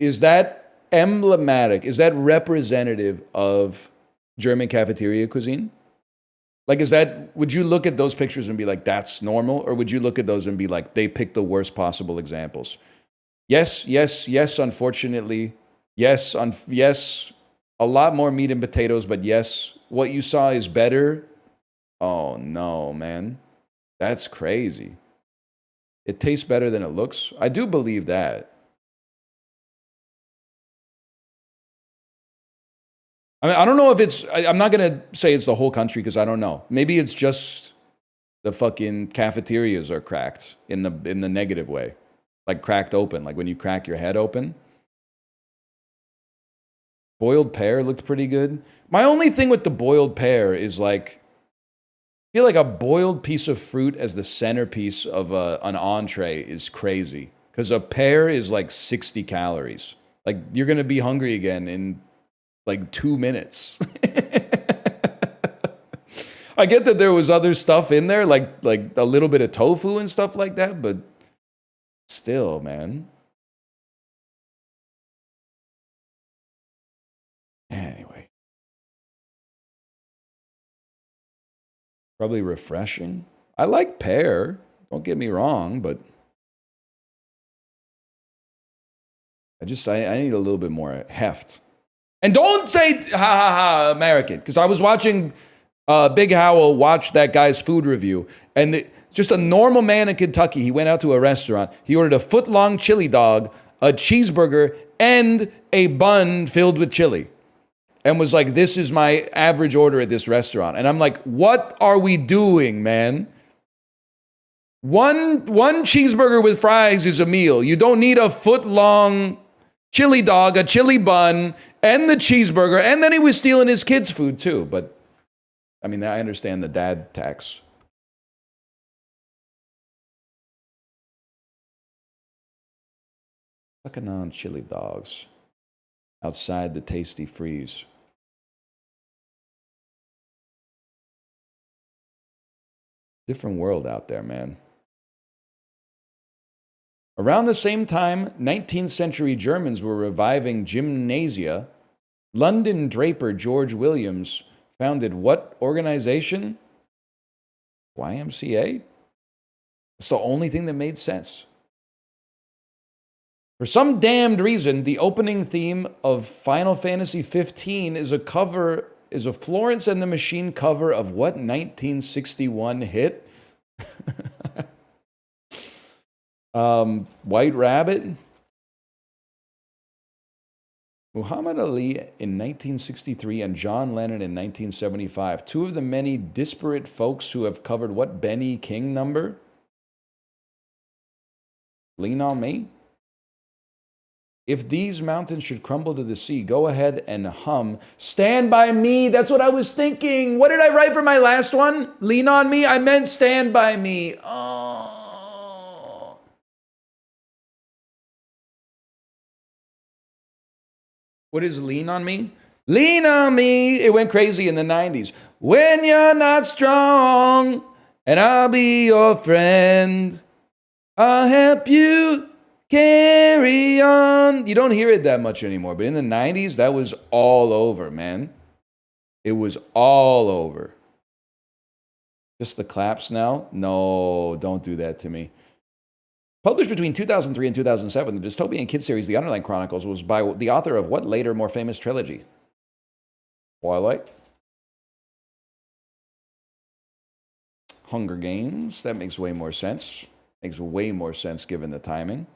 Is that emblematic? Is that representative of German cafeteria cuisine? Like, is that, would you look at those pictures and be like, that's normal? Or would you look at those and be like, they picked the worst possible examples? Yes, yes, yes, unfortunately. Yes, yes, a lot more meat and potatoes, but yes, what you saw is better. Oh, no, man. That's crazy. It tastes better than it looks. I do believe that. I mean, I don't know if it's, I'm not going to say it's the whole country because I don't know. Maybe it's just the fucking cafeterias are cracked in the negative way. Like cracked open, like when you crack your head open. Boiled pear looked pretty good. My only thing with the boiled pear is like, I feel like a boiled piece of fruit as the centerpiece of an entree is crazy. Because a pear is like 60 calories. Like you're going to be hungry again in like 2 minutes. I get that there was other stuff in there, like a little bit of tofu and stuff like that, but still, man. Anyway. Probably refreshing. I like pear, don't get me wrong, but I need a little bit more heft. And don't say ha ha ha American, because I was watching Big Howell watch that guy's food review, and just a normal man in Kentucky, he went out to a restaurant, he ordered a foot-long chili dog, a cheeseburger, and a bun filled with chili. And was like, this is my average order at this restaurant. And I'm like, what are we doing, man? One cheeseburger with fries is a meal. You don't need a foot-long chili dog, a chili bun, and the cheeseburger. And then he was stealing his kids' food too. But, I mean, I understand the dad tax. Fucking on chili dogs outside the tasty freeze. Different world out there, man. Around the same time, 19th century Germans were reviving gymnasia. London draper George Williams founded what organization? YMCA? It's the only thing that made sense. For some damned reason, the opening theme of Final Fantasy 15 is a Florence and the Machine cover of what 1961 hit? White Rabbit? Muhammad Ali in 1963 and John Lennon in 1975. Two of the many disparate folks who have covered what Benny King number? Lean on Me? If these mountains should crumble to the sea, go ahead and hum Stand By Me. That's what I was thinking. What did I write for my last one? Lean on Me? I meant Stand By Me. Oh. What is Lean on Me? Lean on Me. It went crazy in the 90s. When you're not strong, and I'll be your friend. I'll help you carry on. You don't hear it that much anymore, but in the 90s, that was all over, man. It was all over. Just the claps now? No, don't do that to me. Published between 2003 and 2007, the dystopian kid series, The Underline Chronicles, was by the author of what later more famous trilogy? Twilight? Hunger Games? That makes way more sense. Makes way more sense given the timing.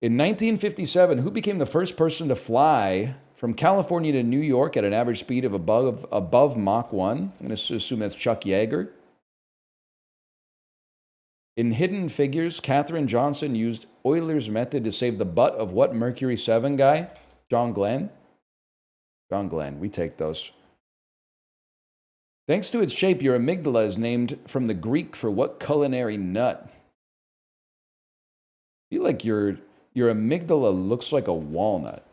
In 1957, who became the first person to fly from California to New York at an average speed of above Mach 1? I'm going to assume that's Chuck Yeager. In Hidden Figures, Katherine Johnson used Euler's method to save the butt of what Mercury 7 guy? John Glenn? John Glenn, we take those. Thanks to its shape, your amygdala is named from the Greek for what culinary nut? I feel like your amygdala looks like a walnut.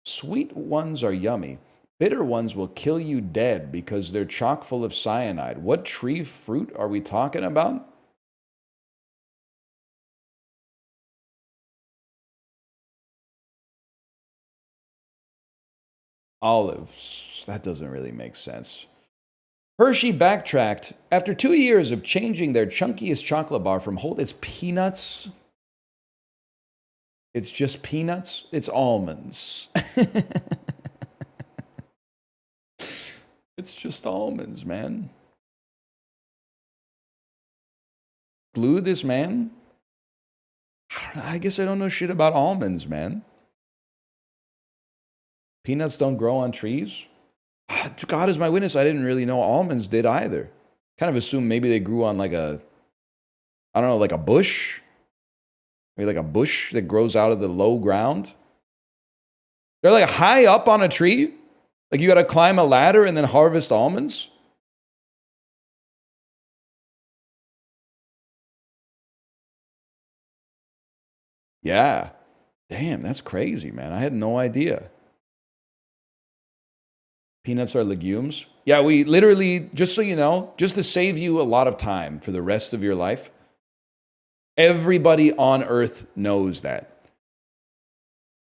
Sweet ones are yummy. Bitter ones will kill you dead because they're chock full of cyanide. What tree fruit are we talking about? Olives. That doesn't really make sense. Hershey backtracked after 2 years of changing their chunkiest chocolate bar from whole. It's peanuts. It's just peanuts. It's almonds. It's just almonds, man. Glue this, man. I guess I don't know shit about almonds, man. Peanuts don't grow on trees. God is my witness, I didn't really know almonds did either. Kind of assumed maybe they grew on like a, I don't know, like a bush. Maybe like a bush that grows out of the low ground. They're like high up on a tree. Like you got to climb a ladder and then harvest almonds. Yeah. Damn, that's crazy, man. I had no idea. Peanuts are legumes. Yeah, we literally, just so you know, just to save you a lot of time for the rest of your life, everybody on Earth knows that.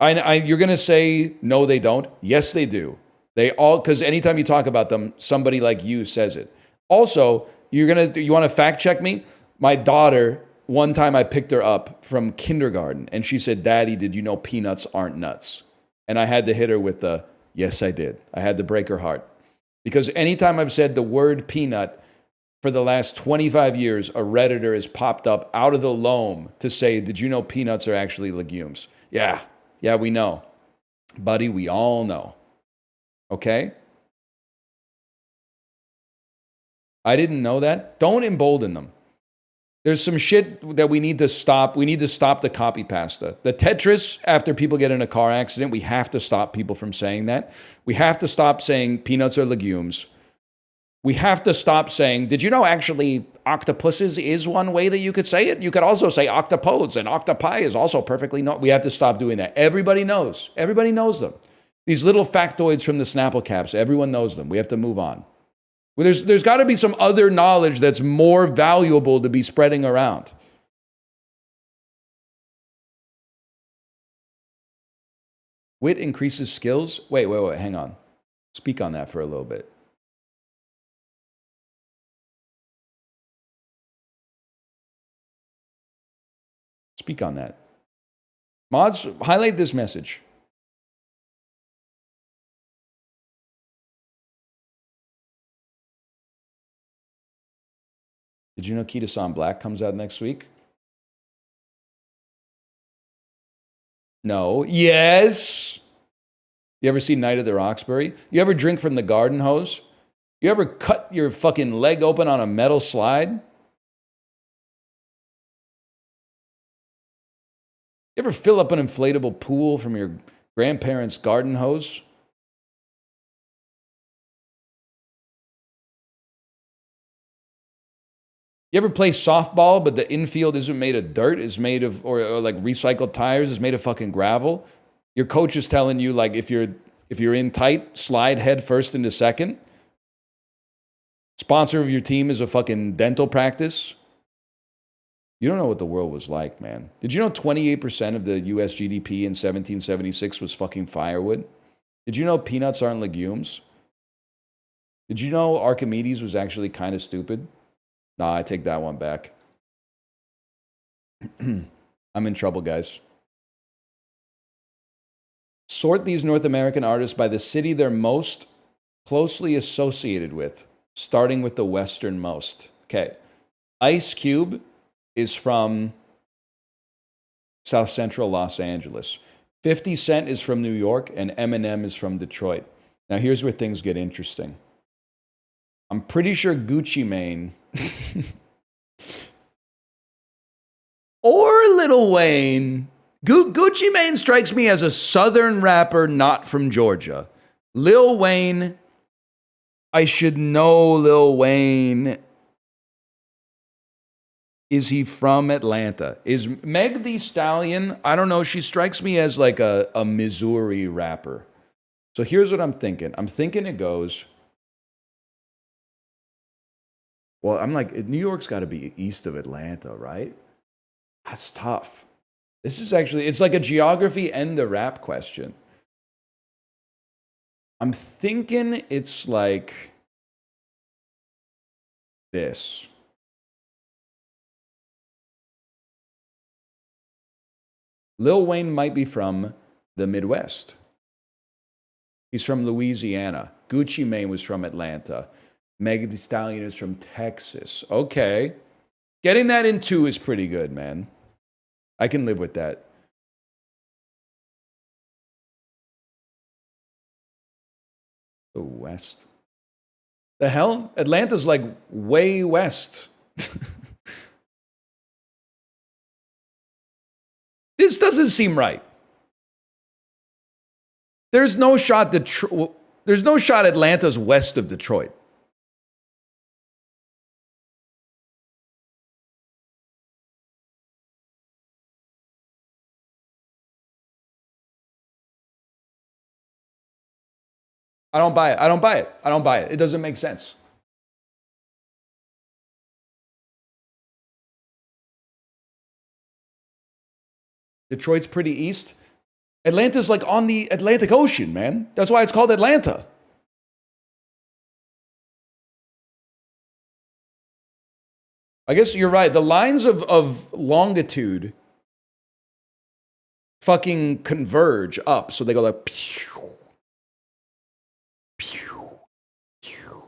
You're going to say, no, they don't. Yes, they do. They all, because anytime you talk about them, somebody like you says it. Also, you want to fact check me? My daughter, one time I picked her up from kindergarten and she said, Daddy, did you know peanuts aren't nuts? And I had to hit her with the, yes, I did. I had to break her heart. Because anytime I've said the word peanut for the last 25 years, a Redditor has popped up out of the loam to say, did you know peanuts are actually legumes? Yeah, we know. Buddy, we all know. Okay? I didn't know that. Don't embolden them. There's some shit that we need to stop. We need to stop the copy pasta. The Tetris, after people get in a car accident, we have to stop people from saying that. We have to stop saying peanuts are legumes. We have to stop saying, did you know actually octopuses is one way that you could say it? You could also say octopodes, and octopi is also perfectly known. We have to stop doing that. Everybody knows. Everybody knows them. These little factoids from the Snapple caps, everyone knows them. We have to move on. Well, there's got to be some other knowledge that's more valuable to be spreading around. Wit increases skills? Wait, hang on. Speak on that for a little bit. Speak on that. Mods, highlight this message. Did you know Kita-san Black comes out next week? No. Yes. You ever see Night of the Roxbury? You ever drink from the garden hose? You ever cut your fucking leg open on a metal slide? You ever fill up an inflatable pool from your grandparents' garden hose? You ever play softball, but the infield isn't made of dirt, it's made of, or like recycled tires, it's made of fucking gravel? Your coach is telling you, like, if you're in tight, slide head first into second. Sponsor of your team is a fucking dental practice. You don't know what the world was like, man. Did you know 28% of the US GDP in 1776 was fucking firewood? Did you know peanuts aren't legumes? Did you know Archimedes was actually kind of stupid? Nah, I take that one back. I'm in trouble, guys. Sort these North American artists by the city they're most closely associated with, starting with the westernmost. Okay. Ice Cube is from South Central Los Angeles. 50 Cent is from New York, and Eminem is from Detroit. Now, here's where things get interesting. I'm pretty sure Gucci Mane or Lil Wayne. Gucci Mane strikes me as a southern rapper not from Georgia. Lil Wayne, I should know Lil Wayne. Is he from Atlanta? Is Meg Thee Stallion? I don't know. She strikes me as like a Missouri rapper. So here's what I'm thinking. I'm thinking it goes, well, I'm like, New York's got to be east of Atlanta, right? That's tough. This is actually, it's like a geography and a rap question. I'm thinking it's like this. Lil Wayne might be from the Midwest. He's from Louisiana. Gucci Mane was from Atlanta. Meg Thee Stallion is from Texas. Okay. Getting that in 2 is pretty good, man. I can live with that. The West. The hell? Atlanta's like way west. This doesn't seem right. There's no shot Atlanta's west of Detroit. I don't buy it. It doesn't make sense. Detroit's pretty east. Atlanta's like on the Atlantic Ocean, man. That's why it's called Atlanta. I guess you're right. The lines of longitude fucking converge up. So they go like pew, pew, pew.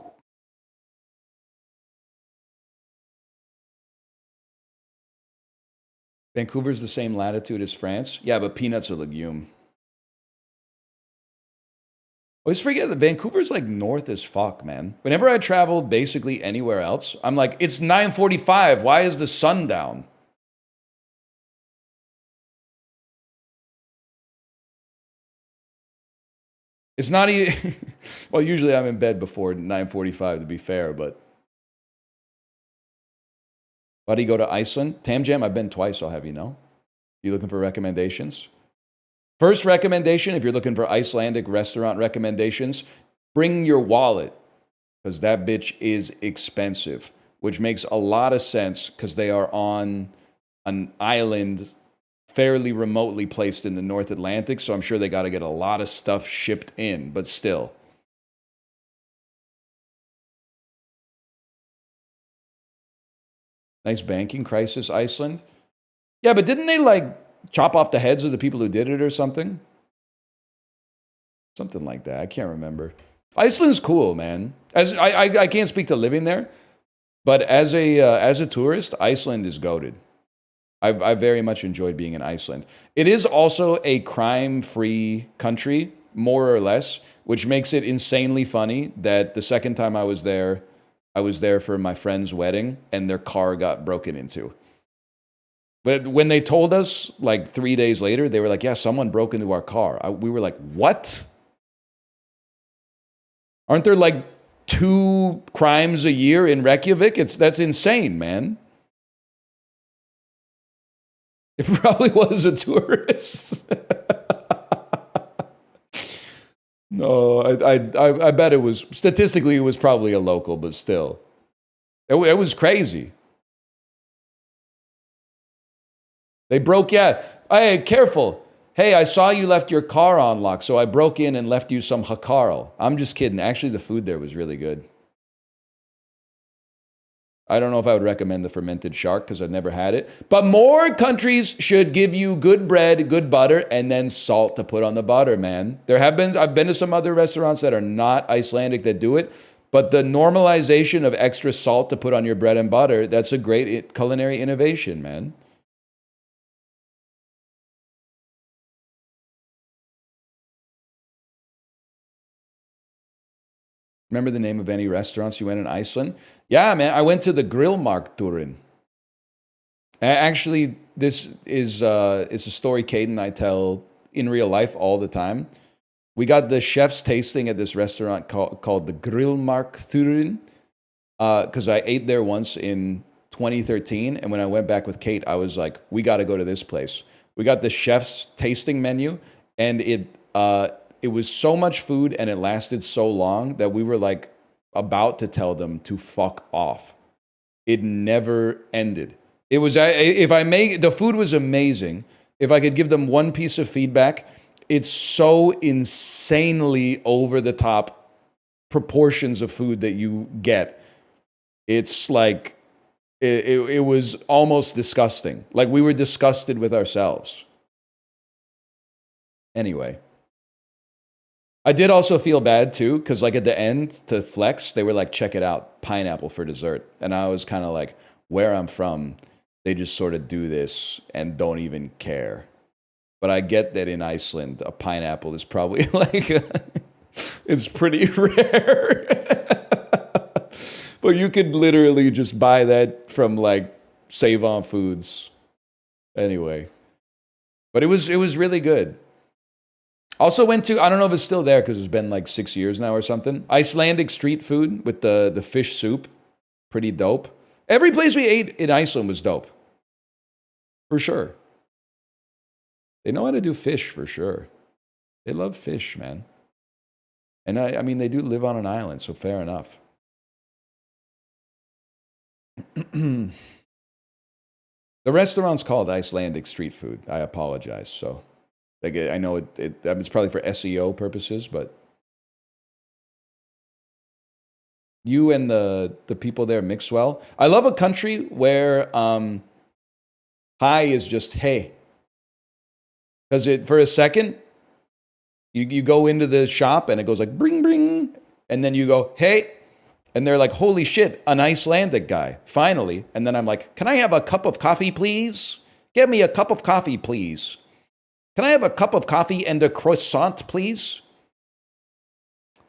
Vancouver's the same latitude as France. Yeah, but peanuts are legume. Always forget that Vancouver's like north as fuck, man. Whenever I travel basically anywhere else, I'm like, it's 9:45. Why is the sun down? It's not even, well, usually I'm in bed before 9:45 to be fair, but. Why do you go to Iceland? Tam Jam, I've been twice, I'll have you know. You looking for recommendations? First recommendation, if you're looking for Icelandic restaurant recommendations, bring your wallet. because that bitch is expensive, which makes a lot of sense because they are on an island fairly remotely placed in the North Atlantic, so I'm sure they got to get a lot of stuff shipped in, but still. Nice banking crisis, Iceland. Yeah, but didn't they like chop off the heads of the people who did it or something? Something like that. I can't remember. Iceland's cool, man. As I can't speak to living there, but as a tourist, Iceland is goated. I very much enjoyed being in Iceland. It is also a crime-free country, more or less, which makes it insanely funny that the second time I was there for my friend's wedding, and their car got broken into. But when they told us, like 3 days later, they were like, yeah, someone broke into our car. We were like, what? Aren't there like 2 crimes a year in Reykjavik? That's insane, man. It probably was a tourist. No, I bet it was, statistically, it was probably a local, but still. It was crazy. They broke, yeah. Hey, careful. Hey, I saw you left your car unlocked, so I broke in and left you some hakarl. I'm just kidding. Actually, the food there was really good. I don't know if I would recommend the fermented shark because I've never had it. But more countries should give you good bread, good butter, and then salt to put on the butter, man. I've been to some other restaurants that are not Icelandic that do it, but the normalization of extra salt to put on your bread and butter, that's a great culinary innovation, man. Remember the name of any restaurants you went in Iceland? Yeah, man, I went to the Grillmarkturinn. Actually, this is it's a story Kate and I tell in real life all the time. We got the chef's tasting at this restaurant called the Grillmarkturinn because I ate there once in 2013, and when I went back with Kate, I was like, we got to go to this place. We got the chef's tasting menu, and it was so much food and it lasted so long that we were like about to tell them to fuck off. It never ended. It was, the food was amazing. If I could give them one piece of feedback, it's so insanely over the top proportions of food that you get. It's like, it was almost disgusting. Like we were disgusted with ourselves. Anyway. I did also feel bad too, because like at the end to flex, they were like, check it out, pineapple for dessert. And I was kind of like, where I'm from, they just sort of do this and don't even care. But I get that in Iceland, a pineapple is probably like, it's pretty rare. But you could literally just buy that from like Save On Foods. Anyway. But it was really good. Also went to, I don't know if it's still there because it's been like 6 years now or something. Icelandic street food with the fish soup. Pretty dope. Every place we ate in Iceland was dope. For sure. They know how to do fish for sure. They love fish, man. And I mean, they do live on an island, so fair enough. The restaurant's called Icelandic Street Food. I apologize, so... Like, I know it's probably for SEO purposes, but you and the people there mix well. I love a country where hi is just hey. Because for a second, you go into the shop and it goes like bring, bring. And then you go, hey. And they're like, holy shit, an Icelandic guy, finally. And then I'm like, can I have a cup of coffee, please? Get me a cup of coffee, please. Can I have a cup of coffee and a croissant, please?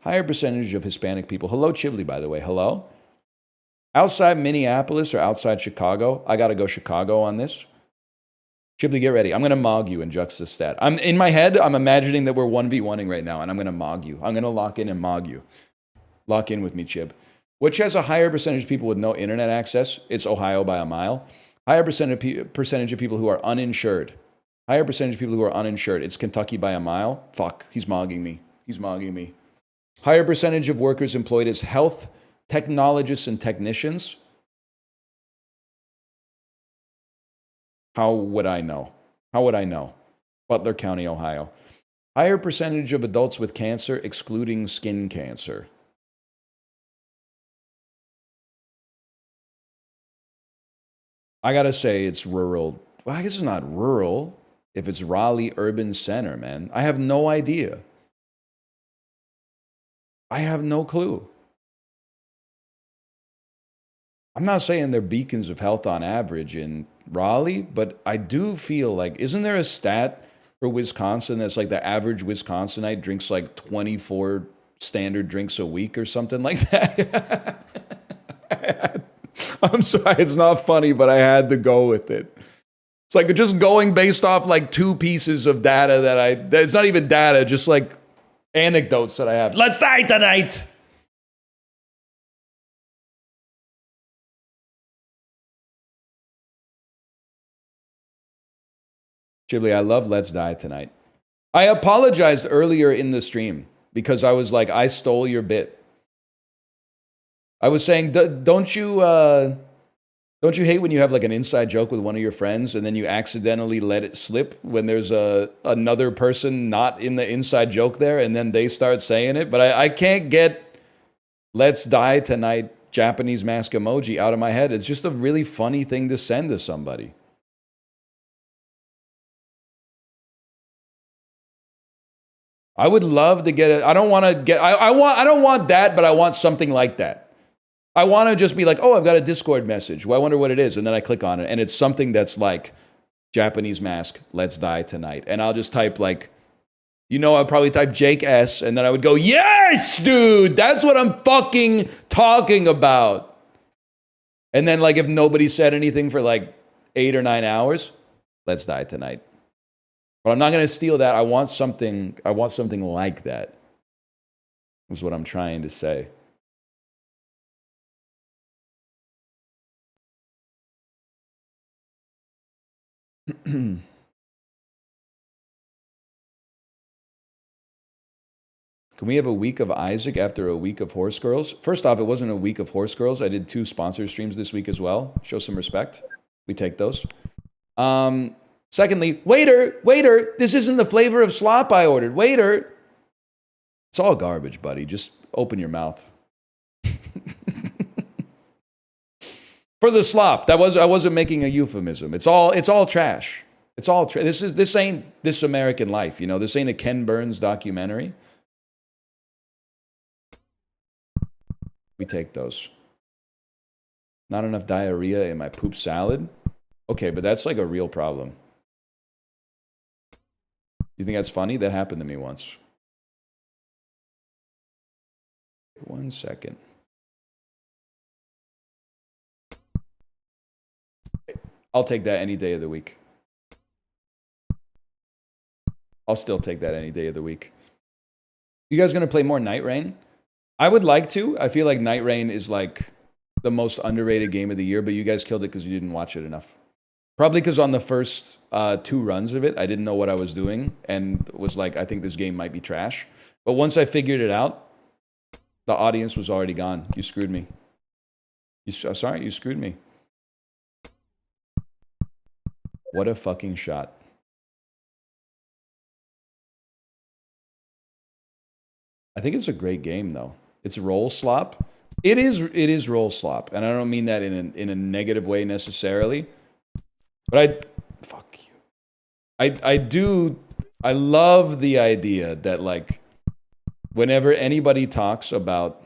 Higher percentage of Hispanic people. Hello, Chibli, by the way. Hello. Outside Minneapolis or outside Chicago? I got to go Chicago on this. Chibli, get ready. I'm going to mog you in Juxtastat. In my head, I'm imagining that we're 1v1ing right now, and I'm going to mog you. I'm going to lock in and mog you. Lock in with me, Chib. Which has a higher percentage of people with no internet access? It's Ohio by a mile. Higher percentage of people who are uninsured. Higher percentage of people who are uninsured. It's Kentucky by a mile. Fuck, he's mogging me. He's mogging me. Higher percentage of workers employed as health technologists and technicians. How would I know? How would I know? Butler County, Ohio. Higher percentage of adults with cancer, excluding skin cancer. I gotta say it's rural. Well, I guess it's not rural if it's Raleigh urban center, man. I have no idea. I have no clue. I'm not saying they're beacons of health on average in Raleigh, but I do feel like, isn't there a stat for Wisconsin that's like the average Wisconsinite drinks like 24 standard drinks a week or something like that? I'm sorry, it's not funny, but I had to go with it. It's like just going based off like two pieces of data it's not even data, just like anecdotes that I have. Let's die tonight. Ghibli, I love Let's Die Tonight. I apologized earlier in the stream because I was like, I stole your bit. I was saying, don't you hate when you have like an inside joke with one of your friends and then you accidentally let it slip when there's another person not in the inside joke there and then they start saying it? But I can't get Let's Die Tonight Japanese mask emoji out of my head. It's just a really funny thing to send to somebody. I would love to get it. I don't want to get, I don't want that, but I want something like that. I want to just be like, oh, I've got a Discord message. Well, I wonder what it is. And then I click on it and it's something that's like Japanese mask, Let's Die Tonight. And I'll just type like, I'd probably type Jake S. And then I would go, yes, dude, that's what I'm fucking talking about. And then like, if nobody said anything for like 8 or 9 hours, Let's Die Tonight. But I'm not going to steal that. I want something like that. Is what I'm trying to say. Can we have a week of Isaac after a week of Horse Girls? First off, it wasn't a week of Horse Girls. I did 2 sponsor streams this week as well. Show some respect. We take those. Secondly, waiter, this isn't the flavor of slop I ordered. Waiter. It's all garbage, buddy. Just open your mouth. For the slop, I wasn't making a euphemism. It's all trash. It's all trash. This ain't This American Life, This ain't a Ken Burns documentary. We take those. Not enough diarrhea in my poop salad. Okay, but that's like a real problem. You think that's funny? That happened to me once. 1 second. I'll take that any day of the week. I'll still take that any day of the week. You guys gonna play more Night Rain? I would like to. I feel like Night Rain is like the most underrated game of the year, but you guys killed it because you didn't watch it enough. Probably because on the first 2 runs of it, I didn't know what I was doing and was like, I think this game might be trash. But once I figured it out, the audience was already gone. You screwed me. You screwed me. What a fucking shot. I think it's a great game, though. It's roll slop. It is roll slop, and I don't mean that in a negative way necessarily. But fuck you. I love the idea that like whenever anybody talks about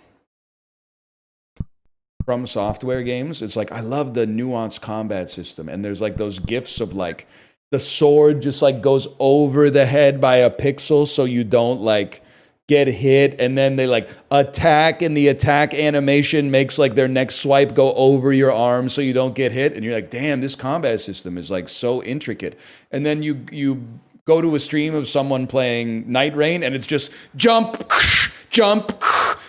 From Software games, it's like I love the nuanced combat system, and there's like those gifs of like the sword just like goes over the head by a pixel so you don't like get hit, and then they like attack and the attack animation makes like their next swipe go over your arm so you don't get hit, and you're like, damn, this combat system is like so intricate. And then you go to a stream of someone playing Night Rain and it's just jump, jump,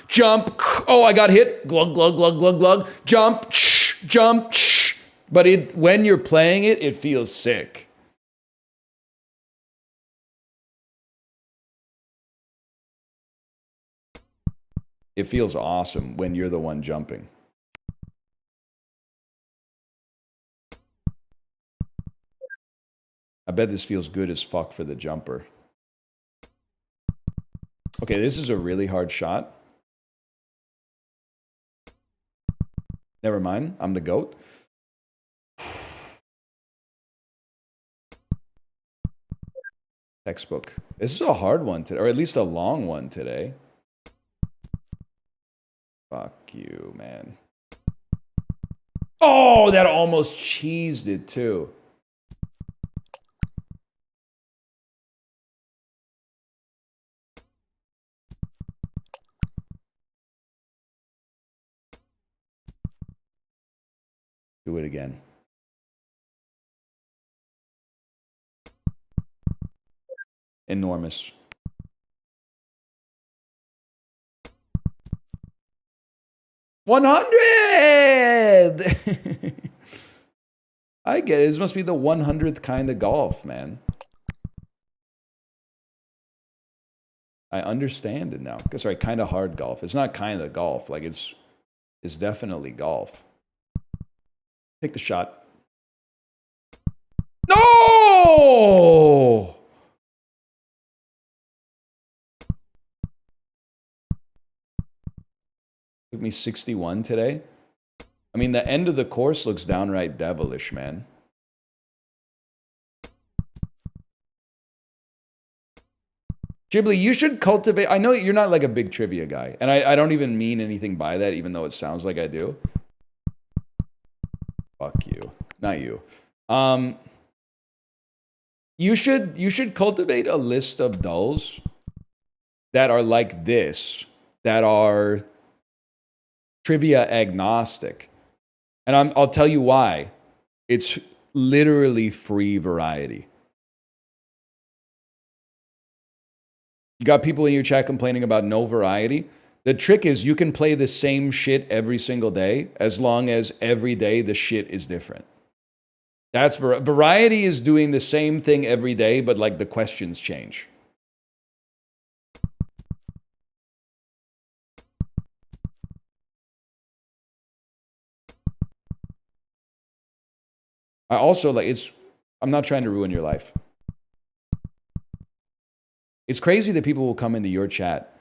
jump, oh, I got hit, glug, glug, glug, glug, glug, jump, jump, but when you're playing it, it feels sick. It feels awesome when you're the one jumping. I bet this feels good as fuck for the jumper. Okay, this is a really hard shot. Never mind, I'm the GOAT. Textbook. This is a hard one today, or at least a long one today. Fuck you, man. Oh, that almost cheesed it too. Do it again. Enormous. $100! I get it. This must be the 100th kind of golf, man. I understand it now. Sorry, kind of hard golf. It's not kind of golf. Like, it's definitely golf. Take the shot. No! Took me 61 today. I mean, the end of the course looks downright devilish, man. Ghibli, you should cultivate. I know you're not like a big trivia guy, and I don't even mean anything by that, even though it sounds like I do. Fuck you. Not you. You should cultivate a list of dulls that are like this, that are trivia agnostic. And I'll tell you why. It's literally free variety. You got people in your chat complaining about no variety. The trick is you can play the same shit every single day as long as every day the shit is different. That's variety is doing the same thing every day, but like the questions change. I also like I'm not trying to ruin your life. It's crazy that people will come into your chat.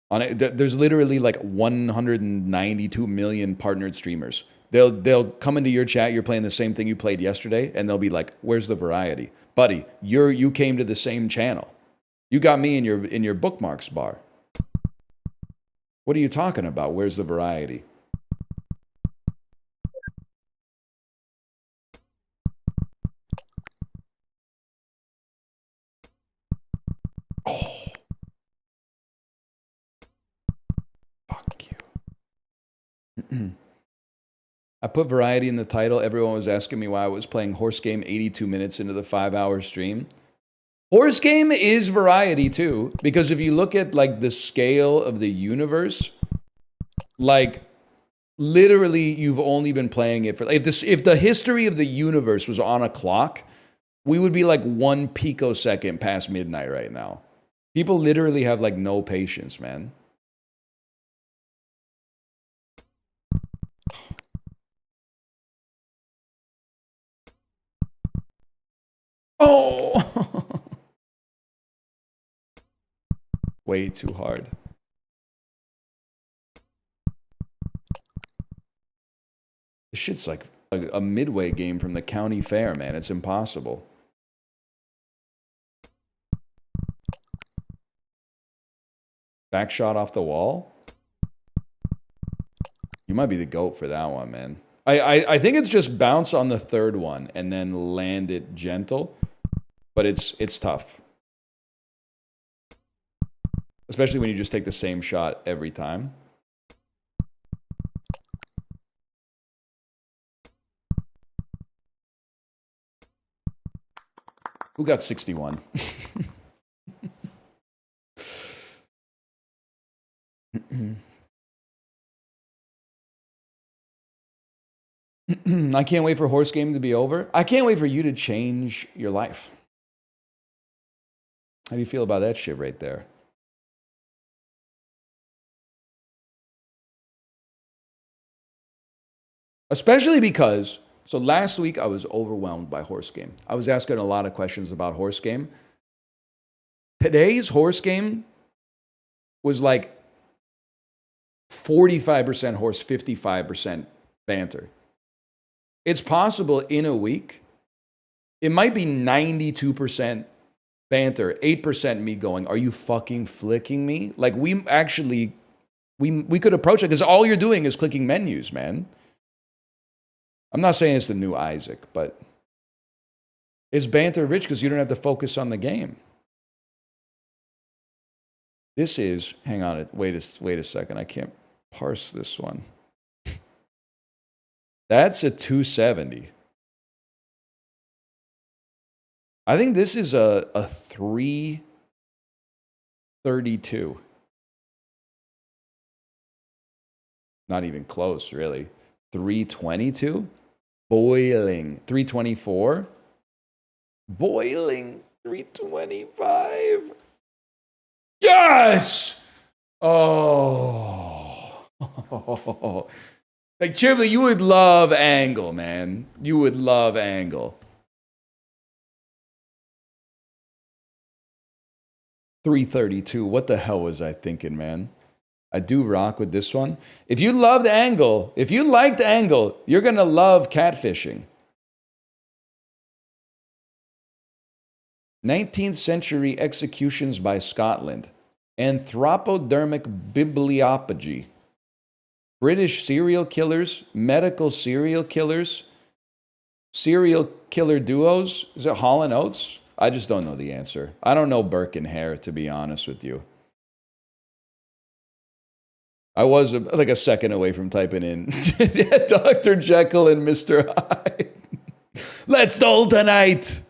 There's literally like 192 million partnered streamers. They'll come into your chat. You're playing the same thing you played yesterday, and they'll be like, "Where's the variety, buddy? You came to the same channel. You got me in your bookmarks bar. What are you talking about? Where's the variety?" Oh. Fuck you. I put variety in the title. Everyone was asking me why I was playing horse game 82 minutes into the 5-hour stream. Horse game is variety too, because if you look at like the scale of the universe, like literally you've only been playing it for if the history of the universe was on a clock, we would be like 1 picosecond past midnight right now. People literally have like no patience, man. Oh! Way too hard. This shit's like a midway game from the county fair, man. It's impossible. Back shot off the wall? You might be the GOAT for that one, man. I think it's just bounce on the third one and then land it gentle. But it's tough. Especially when you just take the same shot every time. Who got 61? I can't wait for horse game to be over. I can't wait for you to change your life. How do you feel about that shit right there? Especially because, so last week I was overwhelmed by horse game. I was asking a lot of questions about horse game. Today's horse game was like 45% horse, 55% banter. It's possible in a week, it might be 92% banter, 8% me going, are you fucking flicking me? Like we actually, we could approach it because all you're doing is clicking menus, man. I'm not saying it's the new Isaac, but it's banter rich because you don't have to focus on the game. This is, hang on, wait a second. I can't parse this one. That's a 270. I think this is a 332. Not even close, really. 322? Boiling. 324? Boiling. 325. Yes! Oh. Like, Chiblee, you would love Angle, man. You would love Angle. 332. What the hell was I thinking, man? I do rock with this one. If you loved Angle, if you liked Angle, you're going to love catfishing. 19th century executions by Scotland. Anthropodermic bibliophagy. British serial killers, medical serial killers, serial killer duos. Is it Hall & Oates? I just don't know the answer. I don't know Burke and Hare, to be honest with you. I was like a second away from typing in Dr. Jekyll and Mr. Hyde. Let's duel tonight.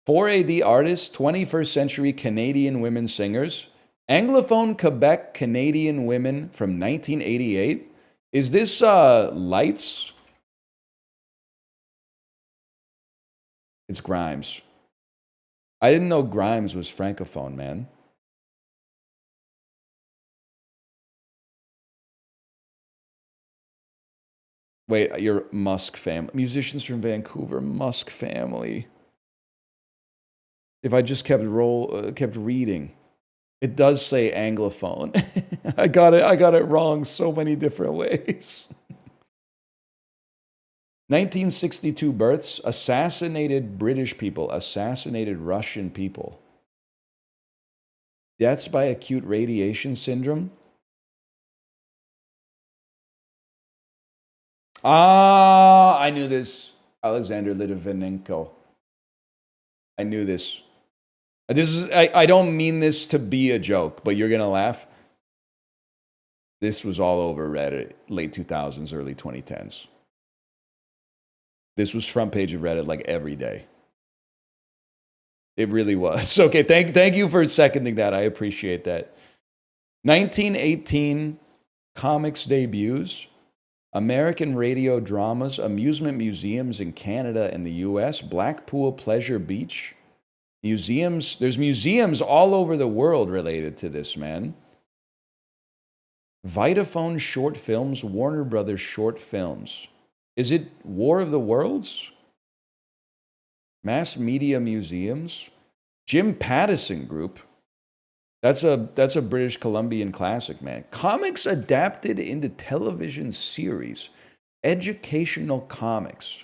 4 AD artists, 21st century Canadian women singers, Anglophone Quebec Canadian women from 1988. Is this Lights? It's Grimes. I didn't know Grimes was Francophone, man. Wait, your Musk family. Musicians from Vancouver, Musk family. If I just kept reading. It does say Anglophone. I got it wrong so many different ways. 1962 births, assassinated British people, assassinated Russian people. Deaths by acute radiation syndrome. Ah, I knew this. Alexander Litvinenko. I knew this. I don't mean this to be a joke, but you're going to laugh. This was all over Reddit, late 2000s, early 2010s. This was front page of Reddit like every day. It really was. Okay, thank you for seconding that. I appreciate that. 1918 comics debuts, American radio dramas, amusement museums in Canada and the US, Blackpool Pleasure Beach. Museums, there's museums all over the world related to this, man. Vitaphone short films, Warner Brothers short films. Is it War of the Worlds? Mass Media Museums? Jim Pattison Group. That's a British Columbian classic, man. Comics adapted into television series. Educational comics.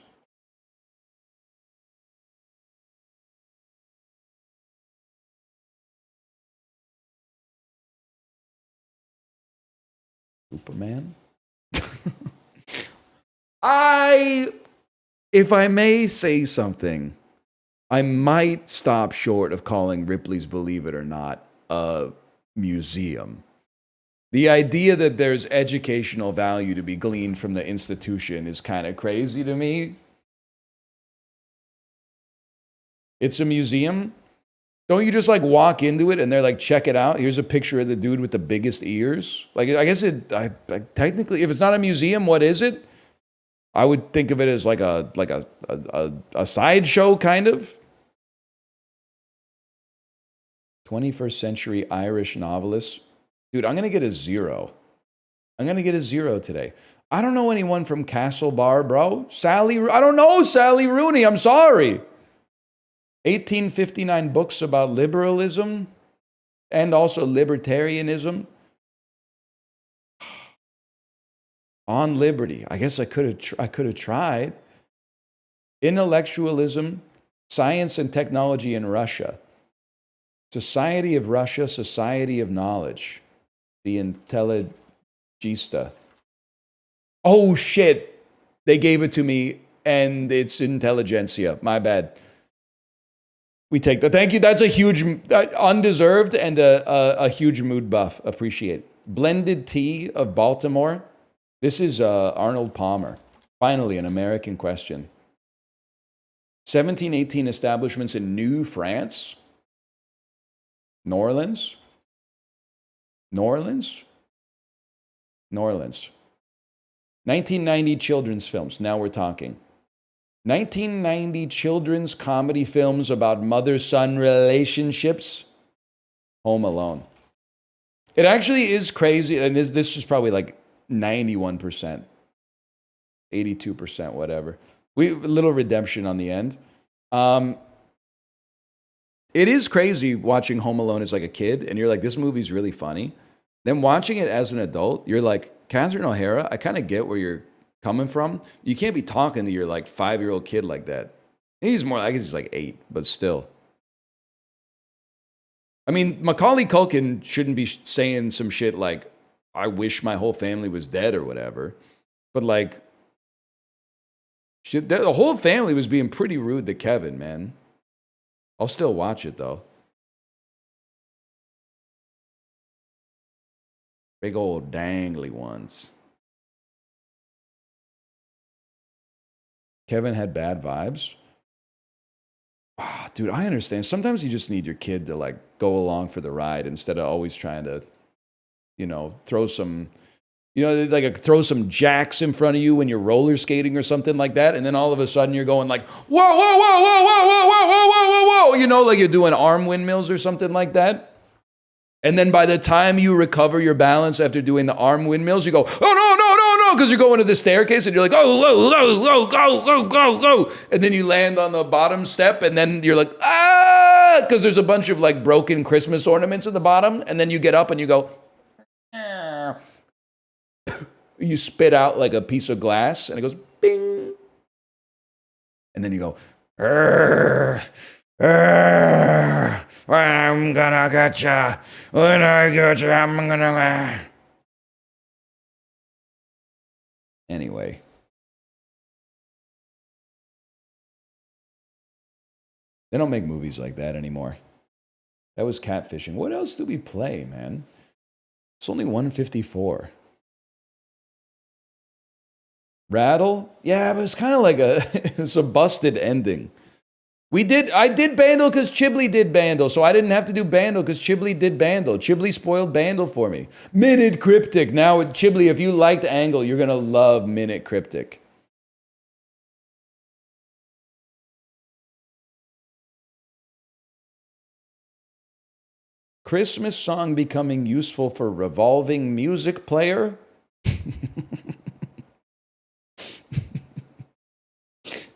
Superman? If I may say something, I might stop short of calling Ripley's Believe It or Not a museum. The idea that there's educational value to be gleaned from the institution is kind of crazy to me. It's a museum. Don't you just like walk into it and they're like, check it out. Here's a picture of the dude with the biggest ears. Like, I guess technically, if it's not a museum, what is it? I would think of it as like a sideshow kind of. 21st century Irish novelist. Dude, I'm going to get a 0. I'm going to get a 0 today. I don't know anyone from Castle Bar, bro. I don't know Sally Rooney. I'm sorry. 1859 books about liberalism and also libertarianism. On liberty. I guess I could have tried. Intellectualism, science and technology in Russia. Society of Russia, Society of Knowledge. The Intelligista. Oh shit. They gave it to me and it's intelligentsia. My bad. We take that. Thank you. That's a huge, undeserved and a huge mood buff. Appreciate. Blended Tea of Baltimore. This is Arnold Palmer. Finally, an American question. 1718 establishments in New France. New Orleans. 1990 children's films. Now we're talking. 1990 children's comedy films about mother-son relationships. Home Alone. It actually is crazy, and this is probably like 91%, 82%, whatever. A little redemption on the end. It is crazy watching Home Alone as like a kid, and you're like, this movie's really funny. Then watching it as an adult, you're like, Catherine O'Hara, I kind of get where you're coming from. You can't be talking to your like 5-year-old kid like that. He's more, I guess he's like 8, but still. I mean, Macaulay Culkin shouldn't be saying some shit like, I wish my whole family was dead or whatever. But like, the whole family was being pretty rude to Kevin, man. I'll still watch it though. Big old dangly ones. Kevin had bad vibes. Dude, I understand. Sometimes you just need your kid to like go along for the ride instead of always trying to, throw some, throw some jacks in front of you when you're roller skating or something like that. And then all of a sudden you're going like, whoa, whoa, whoa, whoa, whoa, whoa, whoa, whoa, whoa, whoa, like you're doing arm windmills or something like that. And then by the time you recover your balance after doing the arm windmills, you go, oh, no, because you're going to the staircase and you're like, oh, go. And then you land on the bottom step and then you're like, because there's a bunch of like broken Christmas ornaments at the bottom. And then you get up and you go, you spit out like a piece of glass and it goes, bing. And then you go, I'm gonna get ya. When I get ya, I'm gonna. Anyway. They don't make movies like that anymore. That was catfishing. What else do we play, man? It's only 154. Rattle? Yeah, but it's kind of like it's a busted ending. I did Bandle because Chiblee did Bandle, so I didn't have to do Bandle because Chiblee did Bandle. Chiblee spoiled Bandle for me. Minute Cryptic. Now, with Chiblee, if you liked Angle, you're going to love Minute Cryptic. Christmas song becoming useful for revolving music player?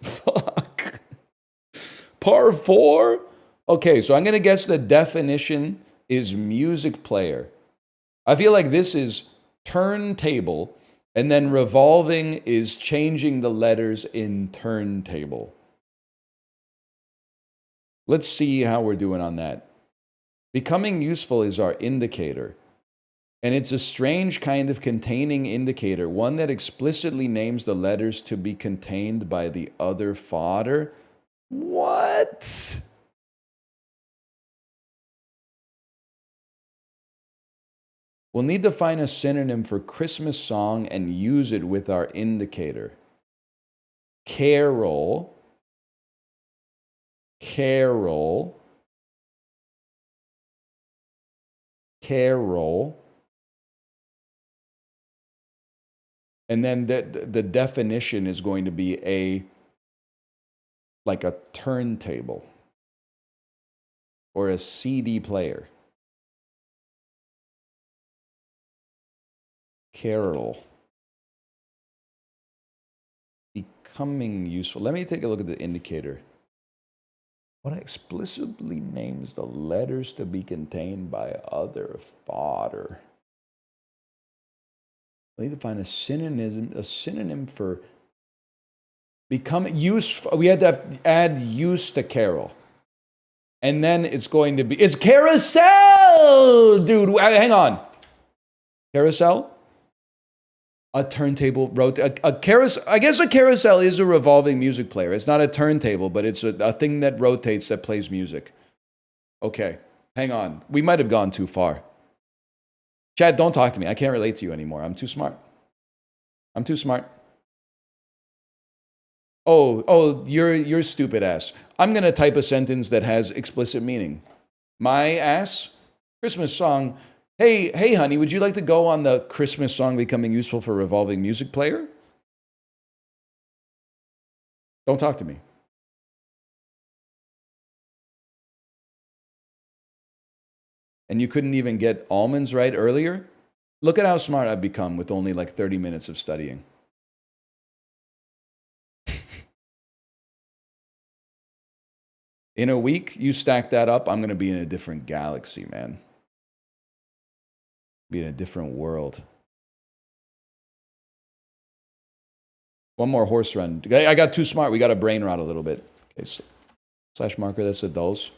Fuck. Par 4? Okay, so I'm going to guess the definition is music player. I feel like this is turntable, and then revolving is changing the letters in turntable. Let's see how we're doing on that. Becoming useful is our indicator. And it's a strange kind of containing indicator, one that explicitly names the letters to be contained by the other fodder. What? We'll need to find a synonym for Christmas song and use it with our indicator. Carol. Carol. Carol. And then the definition is going to be like a turntable or a CD player. Carol. becoming useful. Let me take a look at the indicator. What explicitly names the letters to be contained by other fodder. I need to find a synonym for become useful. We had to add use to Carol. And then it's going to be, it's carousel, dude. Hang on. Carousel? A turntable, a carousel. I guess a carousel is a revolving music player. It's not a turntable, but it's a thing that rotates that plays music. Okay, hang on. We might have gone too far. Chad, don't talk to me. I can't relate to you anymore. I'm too smart. I'm too smart. Oh, you're stupid ass. I'm gonna type a sentence that has explicit meaning. My ass, Christmas song. Hey, honey, would you like to go on the Christmas song becoming useful for revolving music player? Don't talk to me. And you couldn't even get almonds right earlier? Look at how smart I've become with only like 30 minutes of studying. In a week, you stack that up, I'm going to be in a different galaxy, man. Be in a different world. One more horse run. I got too smart. We got to brain rot a little bit. Okay, slash marker, that's the dulls.